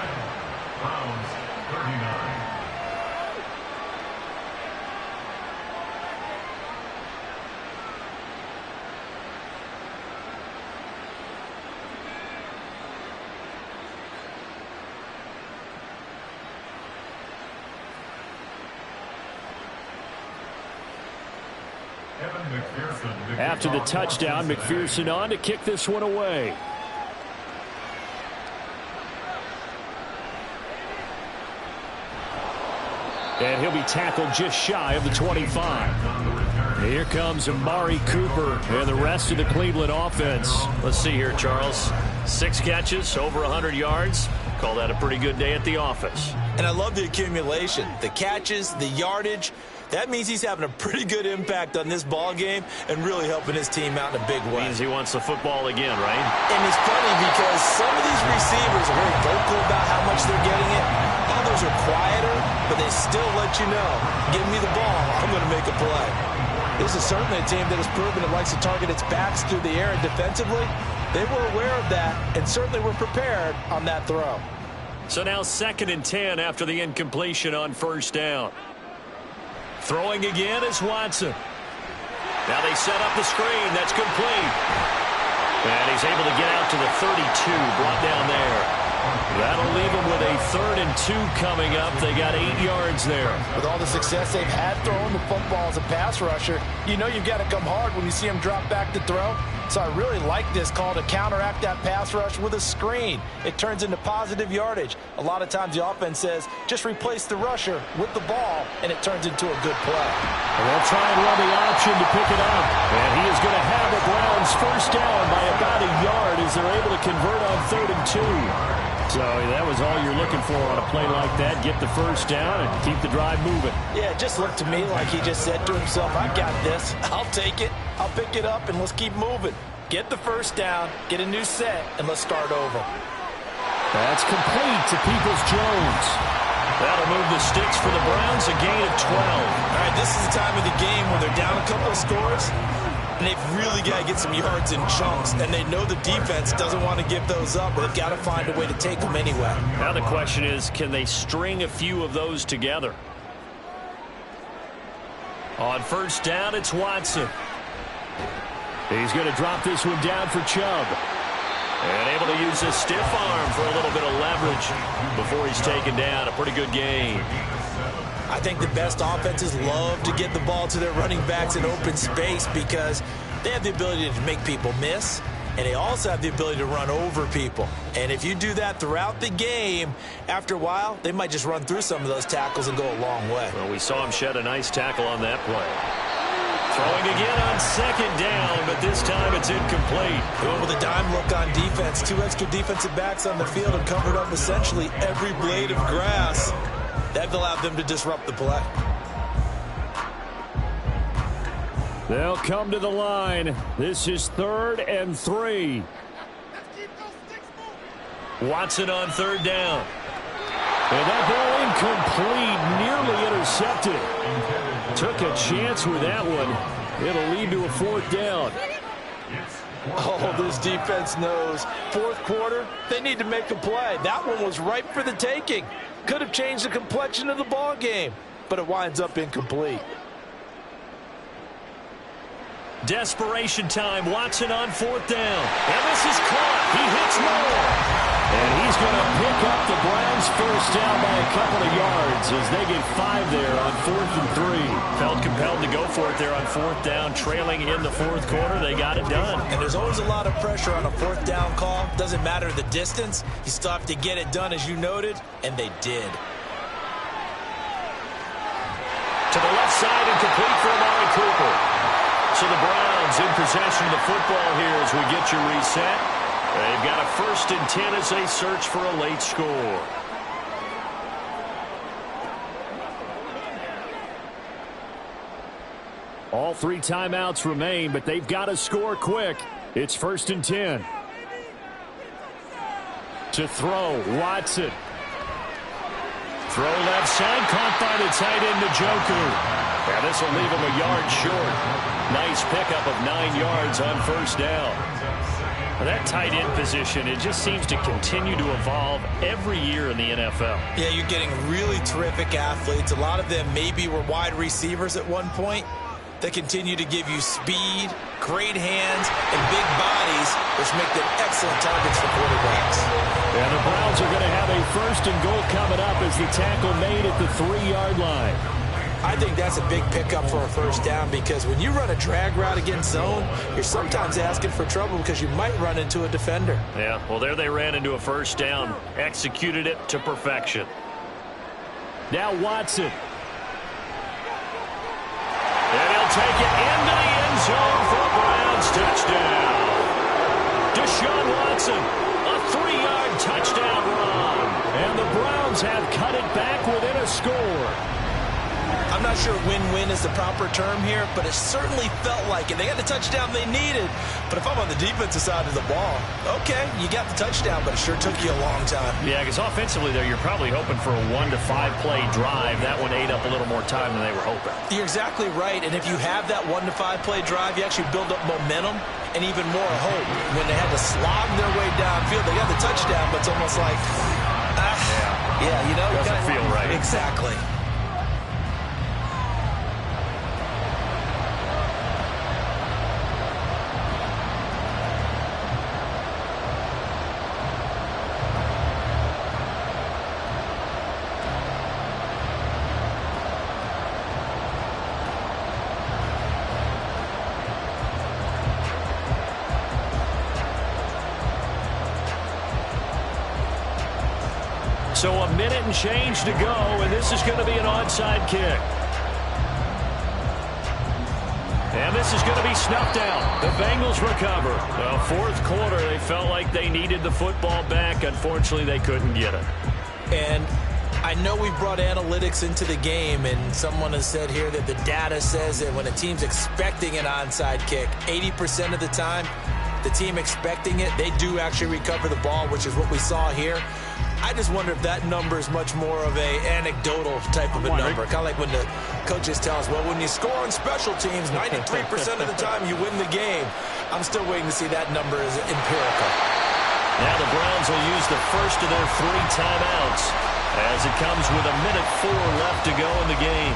Browns, 39. After the touchdown, McPherson on to kick this one away. And he'll be tackled just shy of the 25. Here comes Amari Cooper and the rest of the Cleveland offense. Let's see here, Charles. 6 catches, over 100 yards. Call that a pretty good day at the office. And I love the accumulation, the catches, the yardage. That means he's having a pretty good impact on this ball game and really helping his team out in a big way. Means he wants the football again, right? And it's funny because some of these receivers are very vocal about how much they're getting it. Others are quieter, but they still let you know, give me the ball, I'm going to make a play. This is certainly a team that has proven it likes to target its backs through the air and defensively. They were aware of that and certainly were prepared on that throw. So now 2nd and 10 after the incompletion on first down. Throwing again is Watson. Now they set up the screen. That's complete. And he's able to get out to the 32, brought down there. That'll leave them with a 3rd and 2 coming up. They got 8 yards there. With all the success they've had throwing the football as a pass rusher, you know you've got to come hard when you see them drop back to throw. So I really like this call to counteract that pass rush with a screen. It turns into positive yardage. A lot of times the offense says, just replace the rusher with the ball, and it turns into a good play. And they'll try and run the option to pick it up. And he is going to have the Browns first down by about a yard as they're able to convert on 3rd and 2. So that was all you're looking for on a play like that. Get the first down and keep the drive moving. Yeah, it just looked to me like he just said to himself, I got this. I'll take it. I'll pick it up, and let's keep moving. Get the first down, get a new set, and let's start over. That's complete to Peaches-Schemes. That'll move the sticks for the Browns, a gain of 12. All right, this is the time of the game where they're down a couple of scores, and they've really got to get some yards in chunks, and they know the defense doesn't want to give those up, but they've got to find a way to take them anyway. Now the question is, can they string a few of those together? On first down, it's Watson. He's going to drop this one down for Chubb. And able to use a stiff arm for a little bit of leverage before he's taken down. A pretty good game. I think the best offenses love to get the ball to their running backs in open space because they have the ability to make people miss, and they also have the ability to run over people. And if you do that throughout the game, after a while, they might just run through some of those tackles and go a long way. Well, we saw him shed a nice tackle on that play. Throwing again on 2nd down, but this time it's incomplete. Going with a dime look on defense. 2 extra defensive backs on the field and covered up essentially every blade of grass. That allowed them to disrupt the play. They'll come to the line. This is 3rd and 3. Watson on 3rd down. And that ball incomplete, nearly intercepted. Took a chance with that one. It'll lead to a 4th down. Oh, this defense knows. 4th quarter, they need to make a play. That one was ripe for the taking. Could have changed the complexion of the ball game, but it winds up incomplete. Desperation time. Watson on 4th down. And this is caught. He hits Moore. And he's going to pick up the Browns first down by a couple of yards as they get 5 there on 4th and 3. Felt compelled to go for it there on 4th down, trailing in the 4th quarter. They got it done. And there's always a lot of pressure on a 4th down call. Doesn't matter the distance. You still have to get it done, as you noted, and they did. To the left side and complete for Amari Cooper. So the Browns in possession of the football here as we get you reset. They've got a 1st and 10 as they search for a late score. All 3 timeouts remain, but they've got to score quick. It's 1st and 10. To throw, Watson. Throw left side, caught by the tight end Njoku. And this will leave him a yard short. Nice pickup of 9 yards on 1st down. That tight end position, it just seems to continue to evolve every year in the NFL. Yeah, you're getting really terrific athletes. A lot of them maybe were wide receivers at one point. They continue to give you speed, great hands, and big bodies, which make them excellent targets for quarterbacks. And the Browns are going to have a 1st and goal coming up as the tackle made at the 3-yard line. I think that's a big pickup for a 1st down because when you run a drag route against zone, you're sometimes asking for trouble because you might run into a defender. Yeah, well, there they ran into a 1st down, executed it to perfection. Now Watson. And he'll take it into the end zone for a Browns touchdown. Deshaun Watson, a 3-yard touchdown run. And the Browns have cut it back within a score. I'm not sure win-win is the proper term here, but it certainly felt like it. They got the touchdown they needed. But if I'm on the defensive side of the ball, okay, you got the touchdown, but it sure took you a long time. Yeah, because offensively there, you're probably hoping for a 1 to 5 play drive. That one ate up a little more time than they were hoping. You're exactly right. And if you have that 1 to 5 play drive, you actually build up momentum and even more hope. When they had to slog their way downfield, they got the touchdown, but it's almost like, you know, doesn't feel right. Exactly. So a minute and change to go, and this is going to be an onside kick. And this is going to be snuffed out. The Bengals recover. Well, fourth quarter, they felt like they needed the football back. Unfortunately, they couldn't get it. And I know we brought analytics into the game, and someone has said here that the data says that when a team's expecting an onside kick, 80% of the time, the team expecting it, they do actually recover the ball, which is what we saw here. I just wonder if that number is much more of a anecdotal type of a number. Kind of like when the coaches tell us, well, when you score on special teams, 93% of the time you win the game. I'm still waiting to see that number as empirical. Now the Browns will use the first of their 3 timeouts as it comes with 1:04 left to go in the game.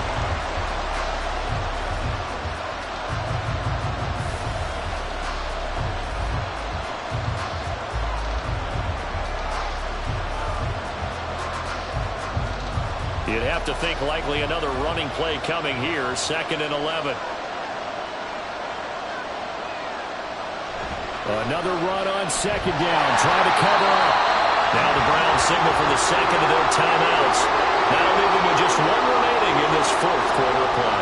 You'd have to think likely another running play coming here, 2nd and 11. Another run on 2nd down, trying to cover up. Now the Browns signal for the 2nd of their timeouts. Now leaving with just 1 remaining in this 4th quarter play.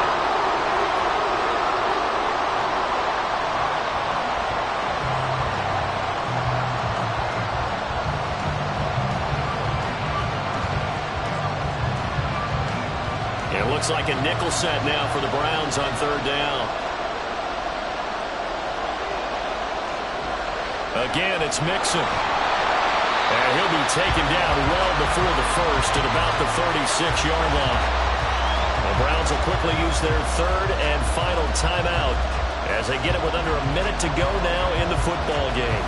It looks like a nickel set now for the Browns on 3rd down. Again, it's Mixon. And he'll be taken down well before the first at about the 36-yard line. The Browns will quickly use their 3rd and final timeout as they get it with under 1 minute to go now in the football game.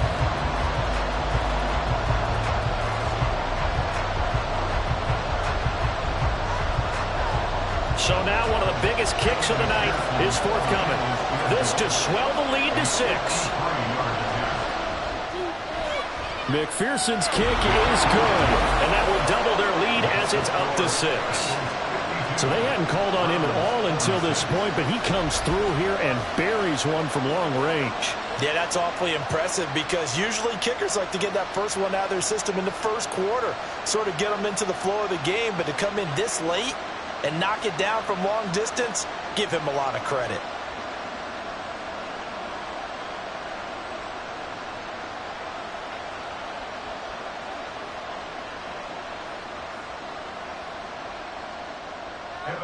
So now one of the biggest kicks of the night is forthcoming. This to swell the lead to 6. McPherson's kick is good, and that will double their lead as it's up to 6. So they hadn't called on him at all until this point, but he comes through here and buries one from long range. Yeah, that's awfully impressive because usually kickers like to get that first one out of their system in the first quarter, sort of get them into the flow of the game, but to come in this late and knock it down from long distance, give him a lot of credit.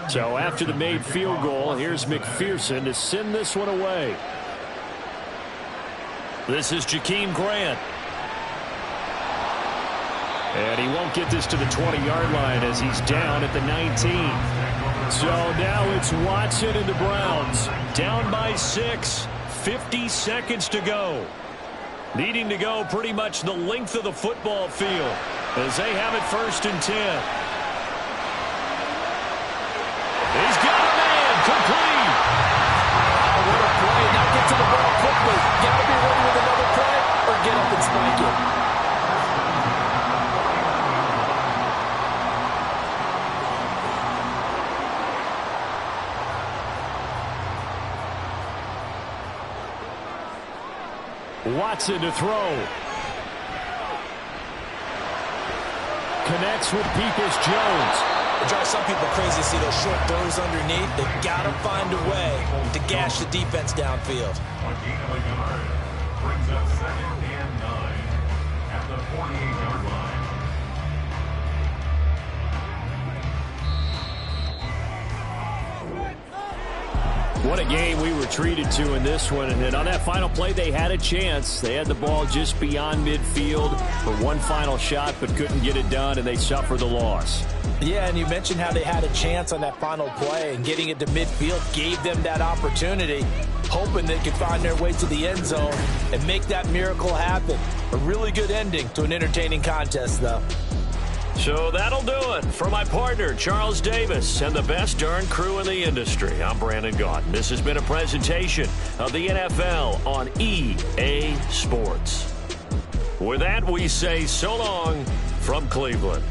So after the made field goal, here's McPherson to send this one away. This is Jakeem Grant. And he won't get this to the 20-yard line as he's down at the 19. So now it's Watson and the Browns. Down by 6, 50 seconds to go. Needing to go pretty much the length of the football field as they have it 1st and 10. He's got a man, complete. What a play. Now get to the ball quickly. Got to be ready with another play or get up and spike it. Watson to throw. Connects with Peaches-Schemes. It drives some people crazy to see those short throws underneath. They got to find a way to gash the defense downfield. A gain of a yard brings up 2nd and 9 at the 48-yard line. What a game we were treated to in this one. And then on that final play, they had a chance. They had the ball just beyond midfield for one final shot, but couldn't get it done, and they suffered the loss. Yeah, and you mentioned how they had a chance on that final play, and getting it to midfield gave them that opportunity, hoping they could find their way to the end zone and make that miracle happen. A really good ending to an entertaining contest, though. So that'll do it. For my partner, Charles Davis, and the best darn crew in the industry, I'm Brandon Gaudin. This has been a presentation of the NFL on EA Sports. With that, we say so long from Cleveland.